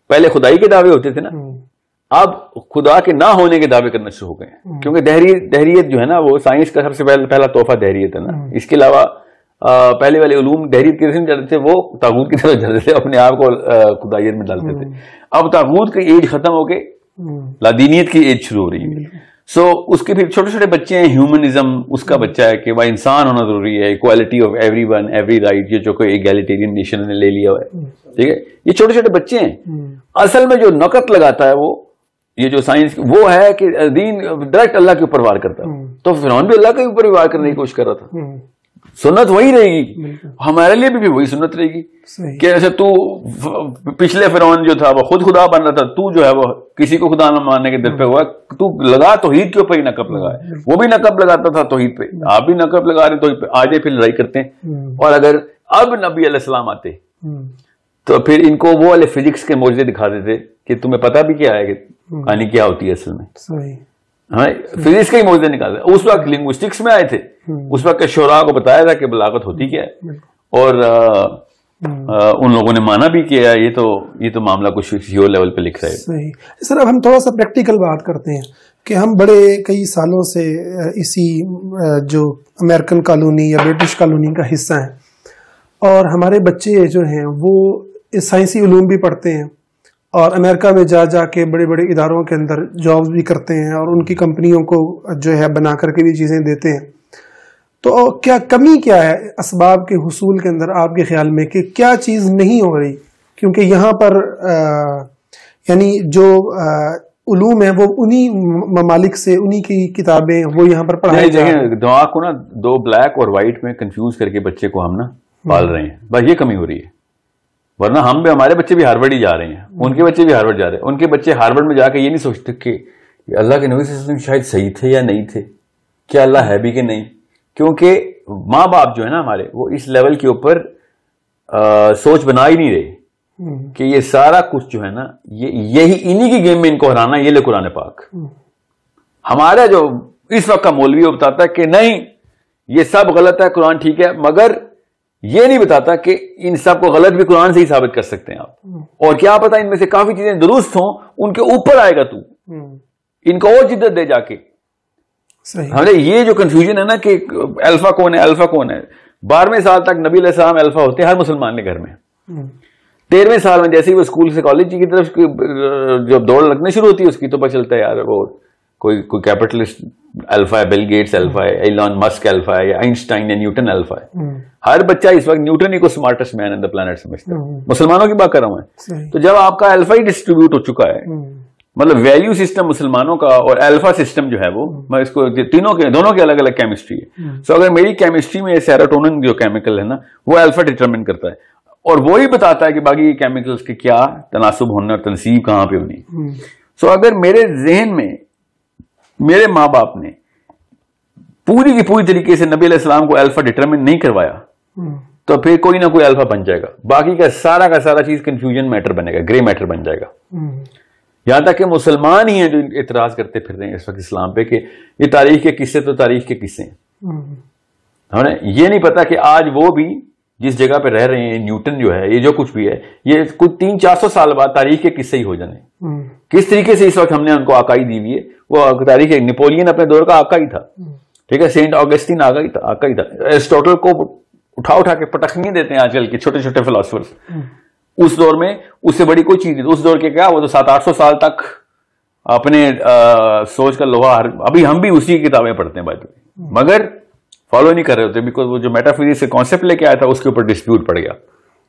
پہلے خدائی کے دعوے ہوتے تھے نا, اب خدا کے نہ ہونے کے دعوے کرنا شروع ہو گئے ہیں. کیونکہ دہریت جو ہے نا, وہ سائنس کا سب سے پہلا تحفہ دہریت ہے نا. اس کے علاوہ پہلے والے علوم دہریت کی طرف جاتے تھے, وہ طاغوت کی طرف جاتے تھے, اپنے آپ کو خدائیت میں ڈالتے تھے. اب طاغوت کی ایج ختم ہو کے لادینیت کی ایج شروع ہو رہی ہے. سو اس کے پھر چھوٹے چھوٹے بچے ہیں, ہیومنزم اس کا بچہ ہے کہ بھائی انسان ہونا ضروری ہے, equality of every one every right, یہ جو کوئی ایگیلیٹیرین نیشن نے لے لیا ہوا ہے. ٹھیک ہے, یہ چھوٹے چھوٹے بچے ہیں. اصل میں جو نقط لگاتا ہے وہ یہ جو سائنس وہ ہے کہ دین ڈائریکٹ اللہ کے اوپر وار کرتا ہے. تو فرعون بھی اللہ کے اوپر وار کرنے کی کوشش کر رہا تھا. سنت وہی رہے گی, ہمارے لیے بھی وہی سنت رہے گی کہ ایسے تو پچھلے فرعون جو تھا وہ خود خدا بن رہا تھا, تو جو ہے وہ کسی کو خدا نہ ماننے کے دل پہ ہوا, تو لگا توحید کے اوپر ہی نقب لگا ہے. وہ بھی نقب لگاتا تھا توحید پہ, آپ بھی نقب لگا رہے ہیں توحید پہ, آج پھر لڑائی کرتے ہیں. اور اگر اب نبی علیہ السلام آتے تو پھر ان کو وہ والے فزکس کے معجزے دکھا دیتے کہ تمہیں پتہ بھی کیا ہے کہ کہانی کیا ہوتی ہے اصل میں. فزکس کے ہی معجزے نکالتے. اس وقت لنگوسٹکس میں آئے تھے, اس وقت کے شعراء کو بتایا تھا کہ بلاغت ہوتی کیا ہے, اور ان لوگوں نے مانا بھی کیا ہے. یہ تو معاملہ کچھ ہیو لیول پہ لکھ رہے ہیں. صحیح. سر اب ہم تھوڑا سا پریکٹیکل بات کرتے ہیں کہ ہم بڑے کئی سالوں سے اسی جو امریکن کالونی یا برٹش کالونی کا حصہ ہیں, اور ہمارے بچے جو ہیں وہ سائنسی علوم بھی پڑھتے ہیں اور امریکہ میں جا کے بڑے بڑے اداروں کے اندر جاب بھی کرتے ہیں, اور ان کی کمپنیوں کو جو ہے بنا کر کے بھی چیزیں دیتے ہیں. تو کیا کمی کیا ہے اسباب کے حصول کے اندر آپ کے خیال میں, کہ کیا چیز نہیں ہو رہی؟ کیونکہ یہاں پر یعنی جو علوم ہیں وہ انہی ممالک سے, انہی کی کتابیں وہ یہاں پر پڑھائی جا رہی ہیں. دماغ کو نا دو بلیک اور وائٹ میں کنفیوز کر کے بچے کو ہم نا پال رہے ہیں, بس یہ کمی ہو رہی ہے. ورنہ ہم بھی, ہمارے بچے بھی ہارورڈ ہی جا رہے ہیں, ان کے بچے بھی ہارورڈ جا رہے ہیں. ان کے بچے ہارورڈ میں جا کے یہ نہیں سوچتے کہ اللہ کے نبی صلی اللہ علیہ وسلم شاید صحیح تھے یا نہیں تھے, کیا اللہ ہے بھی کہ نہیں. کیونکہ ماں باپ جو ہے نا ہمارے, وہ اس لیول کے اوپر سوچ بنا ہی نہیں رہے کہ یہ سارا کچھ جو ہے نا یہی انہی کی گیم میں ان کو ہرانا, یہ لے قرآن پاک. ہمارا جو اس وقت کا مولوی وہ بتاتا ہے کہ نہیں یہ سب غلط ہے, قرآن ٹھیک ہے, مگر یہ نہیں بتاتا کہ ان سب کو غلط بھی قرآن سے ہی ثابت کر سکتے ہیں آپ. اور کیا پتا ان میں سے کافی چیزیں درست ہوں, ان کے اوپر آئے گا تو ان کو اور جدت دے جا کے. ہمارے یہ جو کنفیوژن ہے نا کہ الفا کون ہے, الفا کون ہے. 12ویں سال تک نبی علیہ السلام الفا ہوتے ہیں ہر مسلمان کے گھر میں. 13ویں سال میں جیسے ہی وہ اسکول سے کالج کی طرف جب دوڑ لگنے شروع ہوتی ہے اس کی, تو پتہ چلتا ہے یار وہ کوئی کیپٹلسٹ الفا ہے, بل گیٹس الفا ہے, ایلان مسک الفا ہے, یا آئنسٹائن یا نیوٹن الفا ہے. ہر بچہ اس وقت نیوٹن ہی کو smartest main in the planet سمجھتا ہے. مسلمانوں کی بات کر رہا ہوں میں. تو جب آپ کا الفا ہی ڈسٹریبیوٹ ہو چکا ہے, مطلب ویلیو سسٹم مسلمانوں کا اور الفا سسٹم جو ہے وہ, میں اس کو تینوں کے دونوں کے الگ الگ کیمسٹری ہے. سو اگر میری کیمسٹری میں سیروٹونن جو کیمیکل ہے نا وہ الفا ڈٹرمن کرتا ہے, اور وہی بتاتا ہے کہ باقی کیمیکلز کے کیا تناسب ہونا اور تنصیب کہاں پہ ہونی. سو اگر میرے ذہن میں میرے ماں باپ نے پوری کی پوری طریقے سے نبی علیہ السلام کو الفا ڈٹرمن نہیں کروایا, تو پھر کوئی نہ کوئی الفا بن جائے گا, باقی کا سارا چیز کنفیوژن میٹر بنے گا, گرے میٹر بن جائے گا. یہاں تک کہ مسلمان ہی ہیں جو اعتراض کرتے پھر رہے ہیں اس وقت اسلام پہ کہ یہ تاریخ کے قصے تو تاریخ کے قصے ہیں. ہمیں یہ نہیں پتا کہ آج وہ بھی جس جگہ پہ رہ رہے ہیں، نیوٹن جو ہے، یہ جو کچھ بھی ہے، یہ کچھ 300-400 سال بعد تاریخ کے قصے ہی ہو جانے. کس طریقے سے اس وقت ہم نے ان کو آقائی دی ہوئی ہے. وہ تاریخ نپولین اپنے دور کا آقا ہی تھا، ٹھیک ہے، سینٹ آگسٹین آقا ہی تھا. ایرسٹوٹل کو اٹھا کے پٹخنیاں دیتے ہیں آج کل کے چھوٹے چھوٹے فلاسفرز. اس دور میں اس سے بڑی کوئی چیز نہیں. اس دور کے کیا، وہ تو 700-800 سال تک اپنے سوچ کا لوہا، ابھی ہم بھی اسی کی کتابیں پڑھتے ہیں بات، مگر فالو نہیں کر رہے ہوتے، بیکاز وہ جو میٹا فزکس کے کانسیپٹ لے کے آیا تھا اس کے اوپر ڈسپیوٹ پڑ گیا.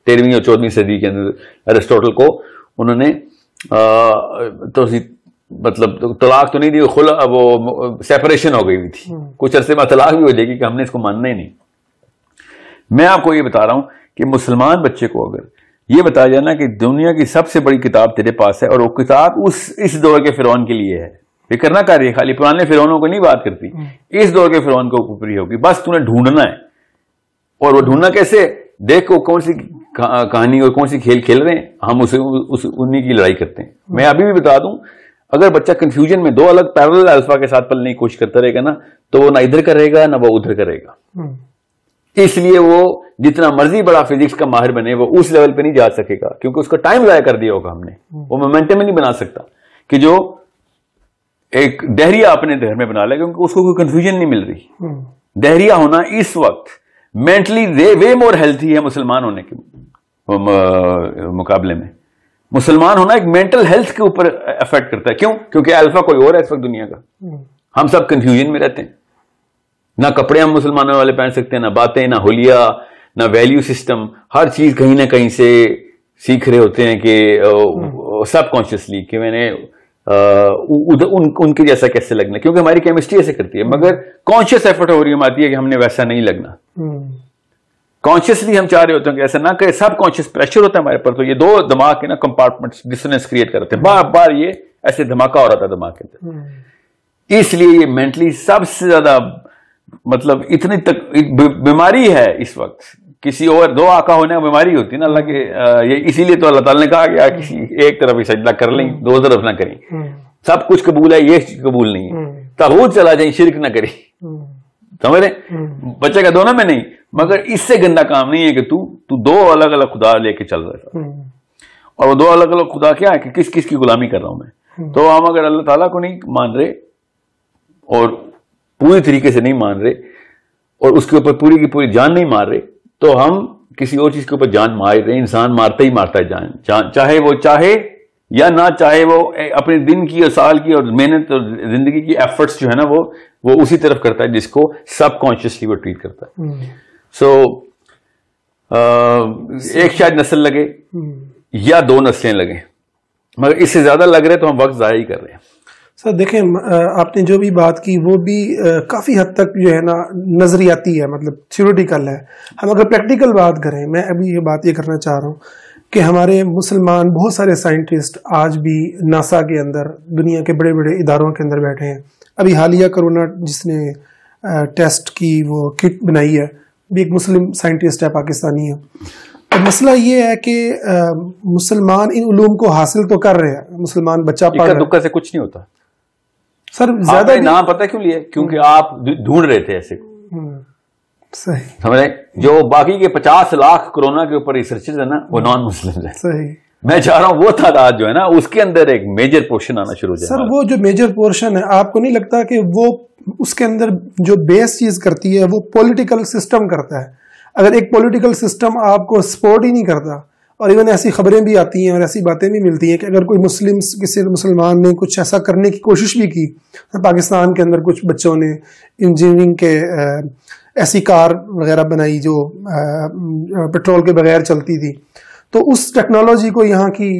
13ویں اور 14ویں صدی کے اندر ایرسٹوٹل کو انہوں نے مطلب طلاق تو نہیں دی، وہ سیپریشن ہو گئی ہوئی تھی. کچھ عرصے میں طلاق بھی ہو جائے گی کہ ہم نے اس کو ماننا ہی نہیں. میں آپ کو یہ بتا رہا ہوں کہ مسلمان بچے کو اگر یہ بتایا جانا کہ دنیا کی سب سے بڑی کتاب تیرے پاس ہے، اور وہ کتاب اس دور کے فرعون کے لیے ہے، فکر نہ کر رہی، خالی پرانے فرعونوں کو نہیں بات کرتی، اس دور کے فرعون کو اوپر ہی ہوگی، بس تمہیں ڈھونڈنا ہے. اور وہ ڈھونڈنا کیسے؟ دیکھو کون سی کہانی اور کون سی کھیل کھیل رہے ہیں، ہم انہی کی لڑائی کرتے ہیں. میں ابھی بھی بتا دوں، اگر بچہ کنفیوژن میں دو الگ پیرلل الفا کے ساتھ پلنے کی کوشش کرتا رہے گا نا، تو وہ نہ ادھر کرے گا نہ وہ ادھر کرے گا. اس لیے وہ جتنا مرضی بڑا فزکس کا ماہر بنے، وہ اس لیول پہ نہیں جا سکے گا، کیونکہ اس کا ٹائم ضائع کر دیا ہوگا ہم نے. وہ مومنٹم نہیں بنا سکتا کہ جو ایک دہریہ اپنے گھر میں بنا لے، کیونکہ اس کو کوئی کنفیوژن نہیں مل رہی. دہریہ ہونا اس وقت مینٹلی وے مور ہیلتھی ہے مسلمان ہونے کے مقابلے میں. مسلمان ہونا ایک مینٹل ہیلتھ کے اوپر افیکٹ کرتا ہے. کیوں؟ کیونکہ الفا کوئی اور ہے اس وقت دنیا کا. ہم سب کنفیوژن میں رہتے ہیں. نہ کپڑے ہم مسلمانوں والے پہن سکتے ہیں، نہ باتیں، نہ حلیہ، نہ ویلیو سسٹم. ہر چیز کہیں نہ کہیں سے سیکھ رہے ہوتے ہیں کہ سب کانشیسلی کہ میں نے ان کے جیسا کیسے لگنا، کیونکہ ہماری کیمسٹری ایسے کرتی ہے. مگر کانشیس ایفرٹ ہو رہی آتی ہے کہ ہم نے ویسا نہیں لگنا. کانشیسلی ہم چاہ رہے ہوتے ہیں کہ ایسا نہ کرے. سب کانشیس پریشر ہوتا ہے ہمارے پر. تو یہ دو دماغ کے نا کمپارٹمنٹس ڈسوننس کریٹ کرتے ہیں. بار بار یہ ایسے دھماکہ ہو رہا تھا دماغ کے اندر. اس لیے یہ مینٹلی سب سے زیادہ مطلب اتنی تک بیماری ہے اس وقت. کسی اور دو آقا ہونے کا بیماری ہوتی ہے نا اللہ کے. یہ اسی لیے تو اللہ تعالیٰ نے کہا کہ کسی ایک طرف ہی سجدہ کر لیں، دو طرف نہ کریں. سب کچھ قبول ہے، یہ قبول نہیں ہے. طاغوت چلا جائیں، شرک نہ کریں. سمجھ رہے؟ بچے کا دونوں میں نہیں. مگر اس سے گندا کام نہیں ہے کہ تو دو الگ الگ خدا لے کے چل رہا ہے. اور وہ دو الگ الگ خدا کیا ہے کہ کس کس کی غلامی کر رہا ہوں میں. تو ہم اگر اللہ تعالیٰ کو نہیں مان رہے اور پوری طریقے سے نہیں مان رہے اور اس کے اوپر پوری کی پوری جان نہیں مار رہے، تو ہم کسی اور چیز کے اوپر جان مار رہے ہیں. انسان مارتا ہی مارتا ہے جان، چاہے وہ چاہے یا نہ چاہے. وہ اپنے دن کی اور سال کی اور محنت اور زندگی کی ایفرٹس جو ہے نا وہ اسی طرف کرتا ہے جس کو سب کانشیسلی وہ ٹریٹ کرتا ہے. سو ایک شاید نسل لگے یا دو نسلیں لگیں، مگر اس سے زیادہ لگ رہے تو ہم وقت ضائع ہی کر رہے ہیں. سر دیکھیں، آپ نے جو بھی بات کی وہ بھی کافی حد تک جو ہے نا نظریاتی ہے، مطلب تھیوریٹیکل ہے. ہم اگر پریکٹیکل بات کریں، میں ابھی یہ کرنا چاہ رہا ہوں کہ ہمارے مسلمان بہت سارے سائنٹسٹ آج بھی ناسا کے اندر، دنیا کے بڑے بڑے اداروں کے اندر بیٹھے ہیں. ابھی حالیہ کرونا جس نے ٹیسٹ کی وہ کٹ بنائی ہے، بھی ایک مسلم سائنٹسٹ ہے، پاکستانی ہے. تو مسئلہ یہ ہے کہ مسلمان ان علوم کو حاصل تو کر رہے ہیں، مسلمان بچہ پڑھ رہے ہیں. دکھا سے کچھ نہیں ہوتا سر. زیادہ نام پتہ کیوں لیے؟ کیونکہ آپ ڈھونڈ رہے تھے ایسے. صحیح. سمجھ رہے؟ جو باقی کے 50 لاکھ کورونا کے اوپر ریسرچز ہیں نا، وہ نان مسلم ہیں. صحیح. میں چاہ رہا ہوں وہ تعداد جو ہے نا اس کے اندر ایک میجر پورشن آنا شروع ہو جائے. سر وہ جو میجر پورشن ہے، آپ کو نہیں لگتا کہ وہ اس کے اندر جو بیس چیز کرتی ہے وہ پولیٹیکل سسٹم کرتا ہے؟ اگر ایک پولیٹیکل سسٹم آپ کو سپورٹ ہی نہیں کرتا، اور ایون ایسی خبریں بھی آتی ہیں اور ایسی باتیں بھی ملتی ہیں کہ اگر کوئی کسی مسلمان نے کچھ ایسا کرنے کی کوشش بھی کی، پاکستان کے اندر کچھ بچوں نے انجینئرنگ کے ایسی کار وغیرہ بنائی جو پیٹرول کے بغیر چلتی تھی، تو اس ٹیکنالوجی کو یہاں کی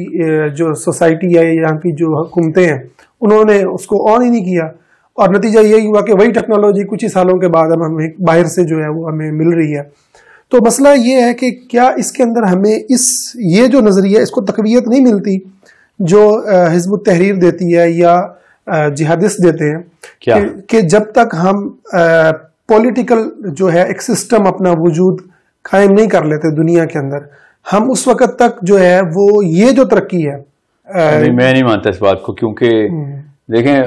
جو سوسائٹی ہے، یہاں کی جو حکومتیں ہیں، انہوں نے اس کو آن ہی نہیں کیا. اور نتیجہ یہی ہوا کہ وہی ٹیکنالوجی کچھ ہی سالوں کے بعد اب ہمیں باہر سے جو ہے وہ ہمیں مل رہی ہے. تو مسئلہ یہ ہے کہ کیا اس کے اندر ہمیں یہ جو نظریہ اس کو تقویت نہیں ملتی جو حزب التحریر دیتی ہے یا جہادسٹ دیتے ہیں، کہ جب تک ہم پولیٹیکل جو ہے ایک سسٹم اپنا وجود قائم نہیں کر لیتے دنیا کے اندر، ہم اس وقت تک جو ہے وہ یہ جو ترقی ہے. میں نہیں مانتا اس بات کو، کیونکہ دیکھیں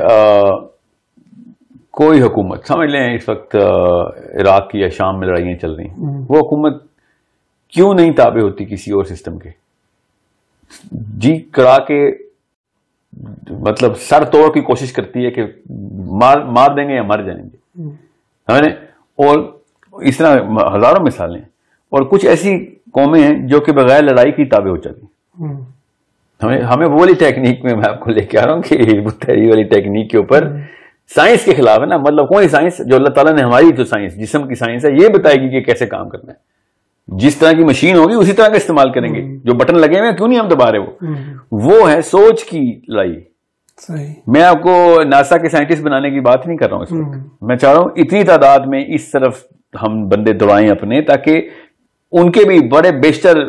کوئی حکومت سمجھ لیں اس وقت عراق کی یا شام میں لڑائیاں چل رہی ہیں, وہ حکومت کیوں نہیں تابع ہوتی کسی اور سسٹم کے؟ جی کرا کے مطلب سر توڑ کی کوشش کرتی ہے کہ مار دیں گے یا مر جائیں گے. اور اس طرح ہزاروں مثالیں, اور کچھ ایسی قومیں ہیں جو کہ بغیر لڑائی کی تابع ہو جاتی ہیں. ہمیں وہ والی ٹیکنیک میں آپ کو لے کے آ رہا ہوں کہ تحریر والی ٹیکنیک کے اوپر سائنس کے خلاف ہے نا. مطلب کوئی سائنس جو اللہ تعالیٰ نے ہماری جو سائنس جسم کی سائنس ہے یہ بتائے گی کہ کیسے کام کرنا ہے. جس طرح کی مشین ہوگی اسی طرح کا استعمال کریں گے. جو بٹن لگے ہوئے کیوں نہیں ہم دبا رہے, وہ ہے سوچ کی لڑائی. میں آپ کو ناسا کے سائنٹسٹ بنانے کی بات نہیں کر رہا ہوں اس وقت. میں چاہ رہا ہوں اتنی تعداد میں اس طرف ہم بندے دوڑائیں اپنے, تاکہ ان کے بھی بڑے بیشتر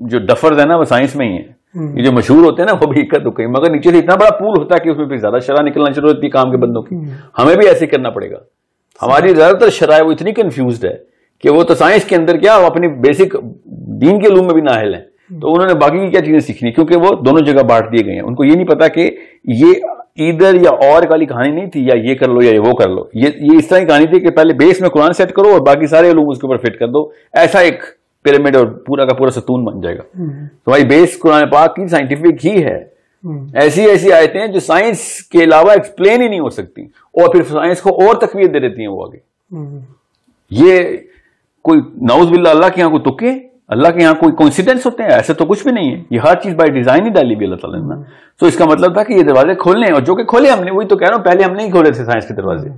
جو ڈفرز ہیں نا وہ سائنس میں ہی ہیں. یہ جو مشہور ہوتے ہیں نا وہ بھی اکا دکا, مگر نیچے سے اتنا بڑا پول ہوتا ہے کہ اس میں پھر زیادہ شرح نکلنا شروع ہوتی ہے کام کے بندوں کی. ہمیں بھی ایسے کرنا پڑے گا. ہماری زیادہ تر شرح وہ اتنی کنفیوزڈ ہے کہ وہ تو سائنس کے اندر کیا وہ اپنی بیسک دین کے علوم میں بھی نااہل ہیں. تو انہوں نے باقی کی کیا چیزیں سیکھنی, کیونکہ وہ دونوں جگہ بانٹ دیے گئے ہیں. ان کو یہ نہیں پتا کہ یہ ادھر یا اور والی کہانی نہیں تھی, یا یہ کر لو یا وہ کر لو. یہ اس طرح کی کہانی تھی کہ پہلے بیس میں قرآن سیٹ کرو اور باقی سارے علوم اس کے اوپر فٹ کر دو. ایسا ایک پیرامڈ اور پورا کا پورا ستون بن جائے گا. تمہاری بیس قرآن پاک کی سائنٹیفک ہی ہے. ایسی آیتیں ہیں جو سائنس کے علاوہ ایکسپلین ہی نہیں ہو سکتی, اور پھر سائنس کو اور تقویت دے دیتی ہیں وہ آگے. یہ کوئی نعوذ باللہ اللہ کے یہاں کوئی تکے, اللہ کے یہاں کوئی کوئنسیڈنس ہوتے ہیں؟ ایسے تو کچھ بھی نہیں ہے. یہ ہر چیز بائی ڈیزائن ہی ڈالی بھی اللہ تعالیٰ نے. تو اس کا مطلب تھا کہ یہ دروازے کھولنے, اور جو کہ کھولے ہم نے, وہی تو کہہ رہا ہوں, پہلے ہم نہیں کھولے تھے سائنس کے دروازے.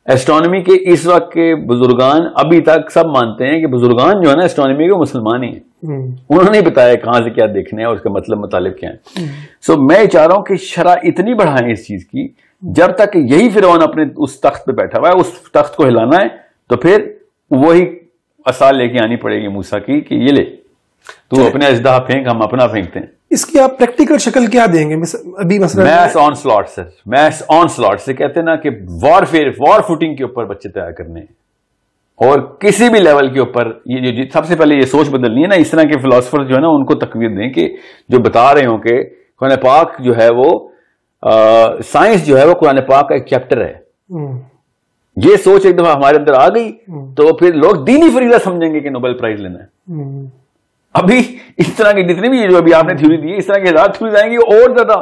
ایسٹرونومی کے اس وقت کے بزرگان ابھی تک سب مانتے ہیں کہ بزرگان جو ہے نا ایسٹرونومی کے مسلمان ہی ہیں. انہوں نے بتایا کہاں سے کیا دیکھنا ہے اور اس کا مطلب مطالب کیا ہے. سو میں چاہ رہا ہوں کہ شرح اتنی بڑھائیں اس چیز کی, جب تک یہی فرعون اپنے اس تخت پہ بیٹھا ہوا ہے, اس تخت کو ہلانا ہے تو پھر وہی عصا لے کے آنی پڑے گی موسیٰ کی کہ یہ لے تو اپنے اژدہا پھینک, ہم اپنا پھینکتے ہیں. اس کی آپ پریکٹیکل شکل کیا دیں گے؟ ابھی مثلا میس آن سلاٹ, سر میس آن سلاٹ سے کہتے ہیں نا کہ وار فوٹنگ کے اوپر بچے تیار کرنے ہیں, اور کسی بھی لیول کے اوپر یہ جو سب سے پہلے یہ سوچ بدلنی ہے نا. اس طرح کے فلاسفر جو ہے نا ان کو تقویت دیں کہ جو بتا رہے ہوں کہ قرآن پاک جو ہے وہ سائنس جو ہے وہ قرآن پاک کا ایک چیپٹر ہے. یہ سوچ ایک دفعہ ہمارے اندر آ گئی تو پھر لوگ دینی فریضہ سمجھیں گے کہ نوبل پرائز لینا ہے. ابھی اس طرح کی جتنی بھی جو ابھی آپ نے تھیوری دی, اس طرح کی ہزار تھیوری آئیں گی, اور زیادہ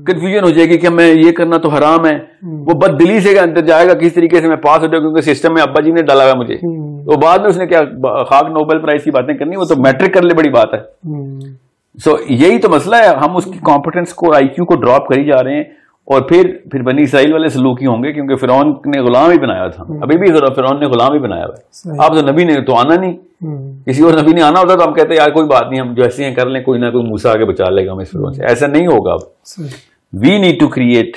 کنفیوژن ہو جائے گی کہ میں یہ کرنا تو حرام ہے. وہ بد دلی سے اندر جائے گا کس طریقے سے میں پاس ہو جاؤں, کیونکہ سسٹم میں ابا جی نے ڈالا ہوا مجھے. تو بعد میں اس نے کیا خاک نوبل پرائز کی باتیں کرنی, وہ تو میٹرک کر لے بڑی بات ہے. سو یہی تو مسئلہ ہے, ہم اس کی کمپٹنس کو آئی کیو کو ڈراپ کری جا رہے ہیں. اور پھر بنی اسرائیل والے سلوکی ہوں گے, کیونکہ فرعون نے غلام ہی بنایا تھا. ابھی بھی فرعون نے غلام ہی بنایا ہوا. آپ تو نبی نے تو آنا نہیں, کسی اور نبی نے آنا ہوتا تو ہم کہتے ہیں یار کوئی بات نہیں, ہم جو ایسے ہیں کر لیں, کوئی نہ کوئی موسیٰ آگے بچا لے گا ہمیں اس فرعون سے. ایسا نہیں ہوگا. اب we need to create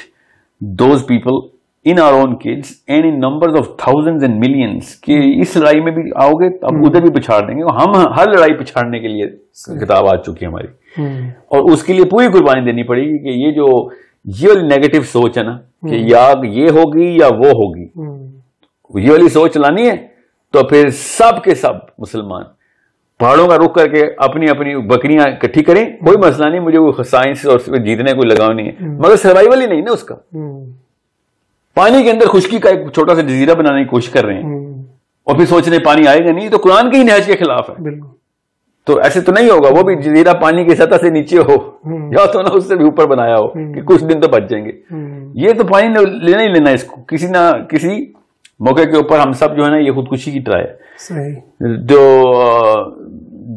those people in our own kids and in numbers of thousands and millions کہ اس لڑائی میں بھی آؤ گے اب ادھر بھی پچھاڑ دیں گے. ہم ہر لڑائی پچھاڑنے کے لیے کتاب آ چکی ہے ہماری, اور اس کے لیے پوری قربانی دینی پڑے گی کہ یہ جو یہ نیگیٹو سوچ ہے نا کہ یا یہ ہوگی یا وہ ہوگی, یہ والی سوچ لانی ہے تو پھر سب کے سب مسلمان پہاڑوں کا رخ کر کے اپنی اپنی بکریاں اکٹھی کریں. کوئی مسئلہ نہیں, مجھے وہ سائنس اور جیتنے کوئی لگاؤ نہیں ہے, مگر سروائیول ہی نہیں نا اس کا. پانی کے اندر خشکی کا ایک چھوٹا سا جزیرہ بنانے کی کوشش کر رہے ہیں, اور پھر سوچ رہے پانی آئے گا نہیں, تو قرآن کے ہی نہج کے خلاف ہے. تو ایسے تو نہیں ہوگا, وہ بھی جزیرہ پانی کی سطح سے نیچے ہو یا تو نہ اس سے بھی اوپر بنایا ہو کہ کچھ دن تو بچ جائیں گے. یہ تو پانی لینا ہی لینا, اس کو کسی نہ کسی موقع کے اوپر ہم سب جو ہے نا یہ خودکشی کی ٹرائی ہے. جو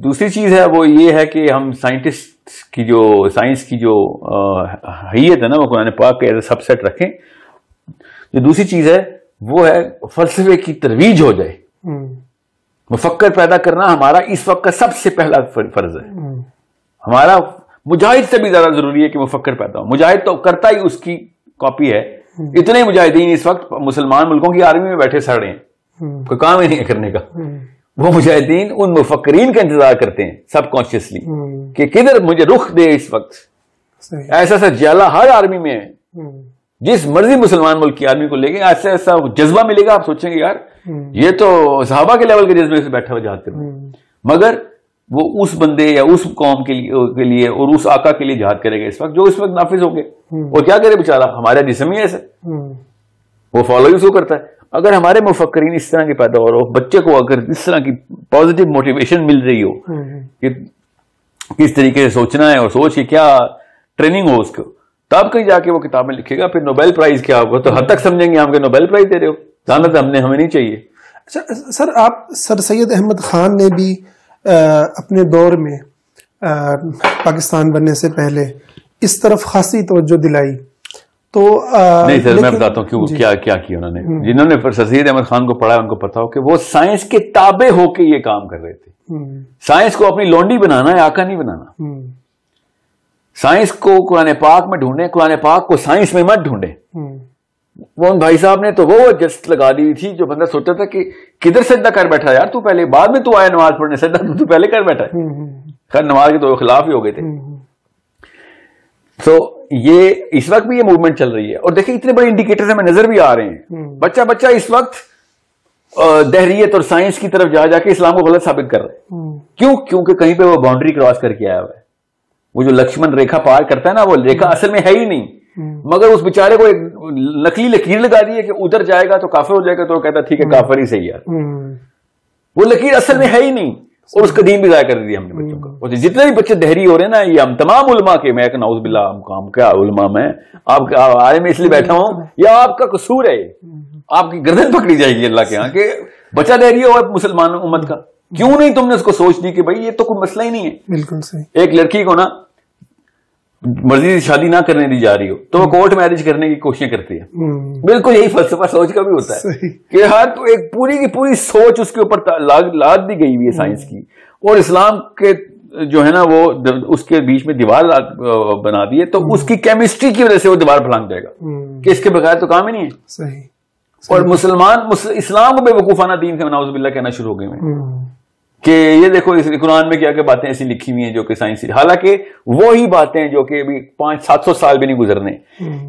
دوسری چیز ہے وہ یہ ہے کہ ہم سائنٹسٹ کی جو سائنس کی جو حیت ہے نا وہ قرآن پاک کے ایز اے سب سیٹ رکھیں. جو دوسری چیز ہے وہ ہے فلسفے کی ترویج ہو جائے. مفکر پیدا کرنا ہمارا اس وقت کا سب سے پہلا فرض ہے. ہمارا مجاہد سے بھی زیادہ ضروری ہے کہ مفکر پیدا ہو. مجاہد تو کرتا ہی اس کی کاپی ہے. اتنے مجاہدین اس وقت مسلمان ملکوں کی آرمی میں بیٹھے سڑ رہے ہیں, کوئی کام ہی نہیں کرنے کا. وہ مجاہدین ان مفکرین کا انتظار کرتے ہیں سب کانشیسلی کہ کدھر مجھے رخ دے اس وقت. ایسا ایسا جالا ہر آرمی میں ہے, جس مرضی مسلمان ملک کی آدمی کو لے گئے ایسا ایسا جذبہ ملے گا, آپ سوچیں گے یار یہ تو صحابہ کے لیول کے جذبے سے بیٹھا ہوا جہاد کر رہا ہے. مگر وہ اس بندے یا اس قوم کے لیے اور اس آقا کے لیے جہاد کرے گا اس وقت جو اس وقت نافذ ہو گئے. اور کیا کرے بیچارہ, ہمارا جسم ہی ایسا. وہ فالو اس کو کرتا ہے. اگر ہمارے مفکرین اس طرح کے پیدا ہو رہے ہو, بچے کو اگر اس طرح کی پازیٹیو موٹیویشن مل رہی ہو کہ کس طریقے سے سوچنا ہے اور سوچ کے کیا ٹریننگ ہو اس کو, تب کہیں جا کے وہ کتابیں لکھے گا. پھر نوبیل پرائز کیا ہوگا تو حد تک سمجھیں گے ہم کہ نوبیل پرائز دے رہے ہو, جانا تو ہمیں نہیں چاہیے. اچھا سر, آپ سر سید احمد خان نے بھی اپنے دور میں پاکستان بننے سے پہلے اس طرف خاصی توجہ دلائی, تو نہیں سر میں بتاتا ہوں کیوں کیا کیا انہوں نے. جنہوں نے سر سید احمد خان کو پڑھا ان کو پتا ہو کہ وہ سائنس کے تابع ہو کے یہ کام کر رہے تھے. سائنس کو اپنی لونڈی بنانا ہے, آقا نہیں بنانا. سائنس کو قرآن پاک میں ڈھونڈے, قرآن پاک کو سائنس میں مت ڈھونڈے. وہ ان بھائی صاحب نے تو وہ جسٹ لگا دی تھی جو بندہ سوچتا تھا کہ کدھر سجدہ کر بیٹھا یار تو پہلے, بعد میں تو آیا نماز پڑھنے, سجدہ تو پہلے کر بیٹھا ہے. خیر نماز کے تو خلاف ہی ہو گئے تھے. تو یہ اس وقت بھی یہ موومنٹ چل رہی ہے. اور دیکھیں اتنے بڑے انڈیکیٹرز ہمیں نظر بھی آ رہے ہیں. بچہ اس وقت دہریت اور سائنس کی طرف جا کے اسلام کو غلط ثابت کر رہا ہے. کیوں؟ کیونکہ کہیں پہ وہ باؤنڈری کراس کر کے آیا ہوا ہے. وہ جو لکشمن ریکھا پار کرتا ہے نا, وہ ریکھا اصل میں ہے ہی نہیں, مگر اس بیچارے کو ایک نقلی لکیر لگا دی ہے کہ ادھر جائے گا تو کافر ہو جائے گا, تو وہ کہتا ٹھیک ہے کافر ہی صحیح ہے. وہ لکیر اصل میں ہے ہی نہیں, اور اس کا دین بھی ضائع کر دیا ہم نے بچوں کا. جتنے بھی بچے دہری ہو رہے ہیں نا, یہ ہم تمام علماء کے, میں نعوذ باللہ ہم کیا علماء میں آپ آئے میں اس لیے بیٹھا ہوں, یا آپ کا قصور ہے, آپ کی گردن پکڑی جائے گی اللہ کے ہاں کہ بچہ دہری ہو مسلمان امت کا. کیوں نہیں تم نے اس کو سوچ دی کہ بھائی یہ تو کوئی مسئلہ ہی نہیں ہے. بالکل صحیح. ایک لڑکی کو نا مرضی سے شادی نہ کرنے دی جا رہی ہو تو وہ کورٹ میرج کرنے کی کوششیں کرتی ہے. بالکل یہی فلسفہ سوچ کا بھی ہوتا ہے کہ ہر تو ایک پوری کی پوری سوچ اس کے اوپر لاد دی گئی ہوئی ہے سائنس کی, اور اسلام کے جو ہے نا وہ اس کے بیچ میں دیوار بنا دی ہے. تو اس کی کیمسٹری کی وجہ سے وہ دیوار پھلانگ جائے گا کہ اس کے بغیر تو کام ہی نہیں ہے. صحیح. اور مسلمان اسلام کو بے وقوفانہ دین سے نعوذ باللہ کہنا شروع ہو گئے ہیں کہ یہ دیکھو اس قرآن میں کیا کیا باتیں ایسی لکھی ہوئی ہیں جو کہ سائنسی, حالانکہ وہی باتیں جو کہ ابھی 500-700 سال بھی نہیں گزرنے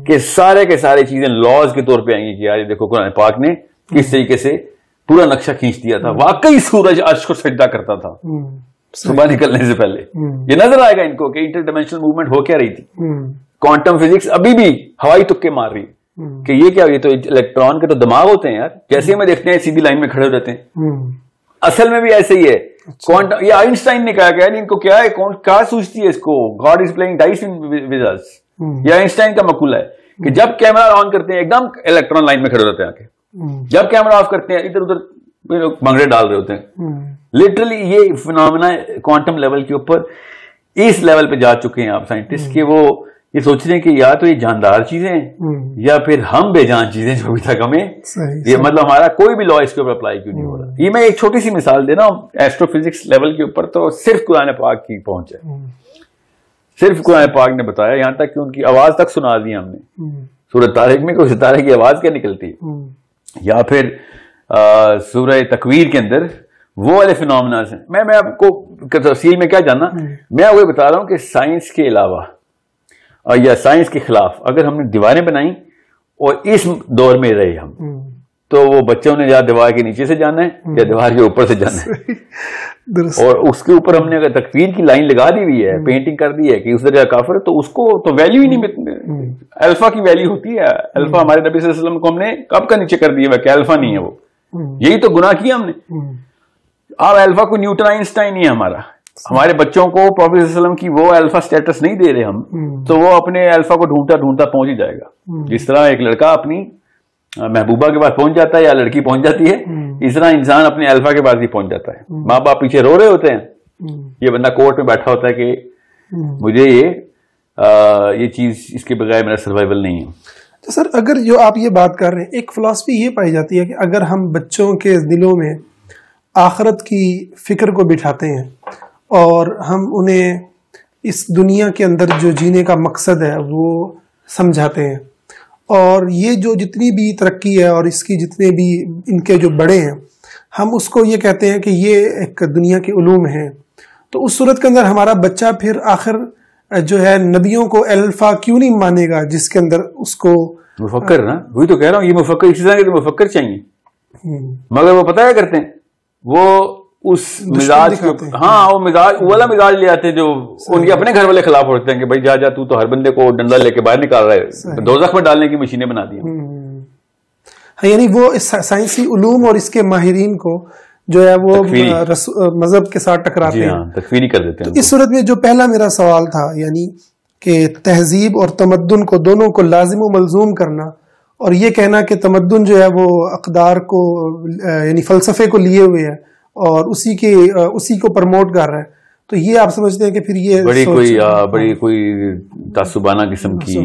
کہ سارے کے سارے چیزیں لاز کے طور پہ آئیں گی کہ یار یہ دیکھو قرآن پاک نے کس طریقے سے پورا نقشہ کھینچ دیا تھا. واقعی سورج عرش کو سجدہ کرتا تھا صبح نکلنے سے پہلے. یہ نظر آئے گا ان کو کہ انٹر ڈائمینشنل موومنٹ ہو کیا رہی تھی. کوانٹم فزکس ابھی بھی ہوائی تکے مار رہی کہ یہ کیا, یہ تو الیکٹران کے تو دماغ ہوتے ہیں یار, جیسے ہمیں دیکھتے ہیں سیدھی لائن میں کھڑے ہو جاتے ہیں. اصل میں بھی ایسے ہی ہے. کوانٹم, یہ آئنسٹائن نے کہا کہ ان کو کیا ہے, کیا سوچتی ہے اس کو, God is playing dice with us. یہ آئنسٹائن کا مقولہ ہے کہ جب کیمرہ آن کرتے ہیں ایک دم الیکٹران لائن میں کھڑے ہوتے ہیں آ کے, جب کیمرہ آف کرتے ہیں ادھر ادھر بنگڑے ڈال رہے ہوتے ہیں. لٹرلی یہ فنامنا کوانٹم لیول کے اوپر اس لیول پہ جا چکے ہیں آپ سائنٹسٹ کہ وہ یہ سوچ رہے ہیں کہ یا تو یہ جاندار چیزیں ہیں یا پھر ہم بے جان چیزیں جو ابھی تک ہمیں یہ مطلب ہمارا کوئی بھی لا اس کے اوپر اپلائی کیوں نہیں ہو رہا. یہ میں ایک چھوٹی سی مثال دے رہا ہوں ایسٹرو فزکس لیول کے اوپر, تو صرف قرآن پاک کی پہنچ ہے, صرف قرآن پاک نے بتایا, یہاں تک کہ ان کی آواز تک سنا دی ہم نے. سورۃ طارق میں کوئی ستارے کی آواز کیا نکلتی ہے, یا پھر سورہ تکویر کے اندر وہ والے فینومیناز ہیں. میں آپ کو تفصیل میں کیا جاننا, میں وہی بتا رہا ہوں کہ سائنس کے علاوہ یا سائنس کے خلاف اگر ہم نے دیواریں بنائیں اور اس دور میں رہے ہم, تو وہ بچوں نے یا دیوار کے نیچے سے جانا ہے یا دیوار کے اوپر سے جانا ہے. اور اس کے اوپر ہم نے اگر تکفیر کی لائن لگا دی ہوئی ہے, پینٹنگ کر دی ہے کہ اس درجہ کافر ہے, تو اس کو تو ویلیو ہی نہیں. الفا کی ویلیو ہوتی ہے, الفا ہمارے نبی صلی اللہ علیہ وسلم کو ہم نے کب کا نیچے کر دیا ہے کہ الفا نہیں ہے وہ, یہی تو گناہ کیا ہم نے. اب الفا کو نیوٹن آئنسٹائن نہیں ہے ہمارا, ہمارے بچوں کو پروفیسر صلی اللہ علیہ وسلم کی وہ الفا سٹیٹس نہیں دے رہے ہم, تو وہ اپنے الفا کو ڈھونڈتا ڈھونڈتا پہنچ ہی جائے گا. جس طرح ایک لڑکا اپنی محبوبہ کے پاس پہنچ جاتا ہے یا لڑکی پہنچ جاتی ہے, اس طرح انسان اپنے الفا کے پاس ہی پہنچ جاتا ہے. ماں باپ پیچھے رو رہے ہوتے ہیں, یہ بندہ کورٹ میں بیٹھا ہوتا ہے کہ مجھے یہ چیز اس کے بغیر میرا سروائیول نہیں ہے. سر اگر جو آپ یہ بات کر رہے ہیں, ایک فلسفی یہ پائی جاتی ہے کہ اگر ہم بچوں کے دلوں میں آخرت کی فکر کو بٹھاتے ہیں اور ہم انہیں اس دنیا کے اندر جو جینے کا مقصد ہے وہ سمجھاتے ہیں, اور یہ جو جتنی بھی ترقی ہے اور اس کی جتنے بھی ان کے جو بڑے ہیں, ہم اس کو یہ کہتے ہیں کہ یہ ایک دنیا کے علوم ہیں, تو اس صورت کے اندر ہمارا بچہ پھر آخر جو ہے نبیوں کو الفا کیوں نہیں مانے گا, جس کے اندر اس کو مفکر نا, وہی تو کہہ رہا ہوں, یہ مفکر اسی طرح کے مفکر چاہیے, مگر وہ پتہ ہے کرتے ہیں وہ اس مزاج ہاں وہ مزاج والا مزاج لے آتے ہیں جو ان کے اپنے گھر والے خلاف ہوتے ہیں کہ بھائی جا تو ہر بندے کو ڈنڈا لے کے باہر نکال رہا ہے, دوزخ میں ڈالنے کی مشینیں بنا دی. یعنی وہ سائنسی علوم اور اس کے ماہرین کو جو ہے وہ مذہب کے ساتھ ٹکراتے ہیں، تکفیری کر دیتے ہیں. اس صورت میں جو پہلا میرا سوال تھا، یعنی کہ تہذیب اور تمدن کو دونوں کو لازم و ملزوم کرنا، اور یہ کہنا کہ تمدن جو ہے وہ اقدار کو یعنی فلسفے کو لیے ہوئے ہے اور اسی کو پروموٹ کر رہا ہے، تو یہ آپ سمجھتے ہیں کہ پھر یہ بڑی کوئی تعصبانہ قسم کی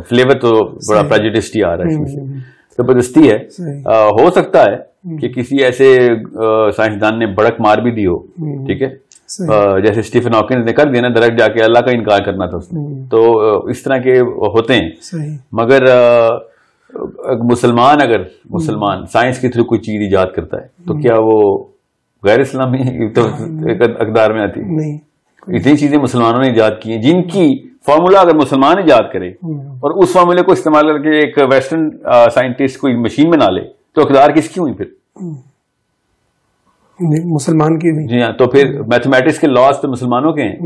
فلیور تو بڑا پریجوڈسٹ ہی آ رہا ہے، زبردستی ہے. ہو سکتا ہے کہ کسی ایسے سائنسدان نے بڑک مار بھی دی ہو، ٹھیک ہے، جیسے اسٹیفن ہاکنز نے کر دیا نا درخت جا کے اللہ کا انکار کرنا تھا اس نے، تو اس طرح کے ہوتے ہیں. مگر مسلمان سائنس کے تھرو کوئی چیز ایجاد کرتا ہے تو کیا وہ غیر اسلامی تو اقدار میں آتی؟ نہیں. اتنی چیزیں مسلمانوں نے ایجاد کی ہیں جن کی فارمولا اگر مسلمان ایجاد کرے اور اس فارمولے کو استعمال کر کے ایک ویسٹرن سائنٹسٹ کوئی مشین بنا لے تو اقدار کس کی ہوئی پھر؟ مسلمان کی نہیں. جی ہاں، تو پھر میتھمیٹکس کے لاز تو مسلمانوں کے ہیں،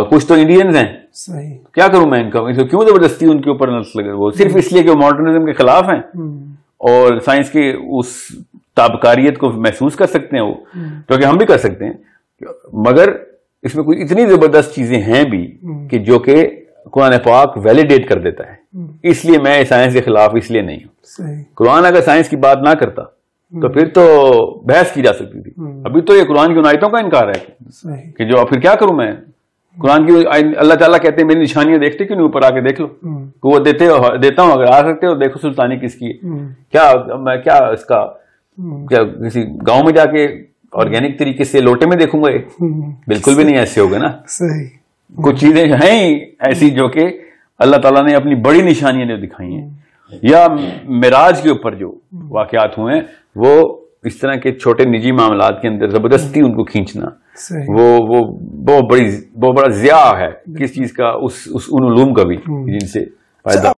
کچھ تو انڈینز ہیں. صحیح. کیا کروں میں ان کا، کیوں زبردستی ان کے اوپر لگے؟ وہ صرف اس لیے کہ ماڈرنزم کے خلاف ہیں اور سائنس کی اس تابکاریت کو محسوس کر سکتے ہیں وہ، جو کہ ہم بھی کر سکتے ہیں. مگر اس میں کوئی اتنی زبردست چیزیں ہیں بھی کہ جو کہ قرآن پاک ویلیڈیٹ کر دیتا ہے. اس لیے میں سائنس کے خلاف اس لیے نہیں ہوں. قرآن اگر سائنس کی بات نہ کرتا تو پھر تو بحث کی جا سکتی تھی. ابھی تو یہ قرآن کی آیتوں کا انکار ہے کہ جو پھر کیا کروں میں. قرآن کی اللہ تعالیٰ کہتے ہیں میری نشانیاں دیکھتے کیوں نہیں، اوپر آ کے دیکھ لو. وہ دیتا ہوں، اگر آ سکتے ہو دیکھو سلطانی کس کی ہے. میں کیا اس کا کیا کسی گاؤں میں جا کے آرگینک طریقے سے لوٹے میں دیکھوں گا؟ بالکل بھی نہیں ایسے ہوگا نا. کچھ چیزیں ہیں ایسی جو کہ اللہ تعالیٰ نے اپنی بڑی نشانیاں جو دکھائی ہیں، یا معراج کے اوپر جو واقعات ہوئے ہیں وہ اس طرح کے چھوٹے نجی معاملات کے اندر زبردستی ان کو کھینچنا وہ بڑا ضیاع ہے کس چیز کا، ان علوم کا بھی جن سے فائدہ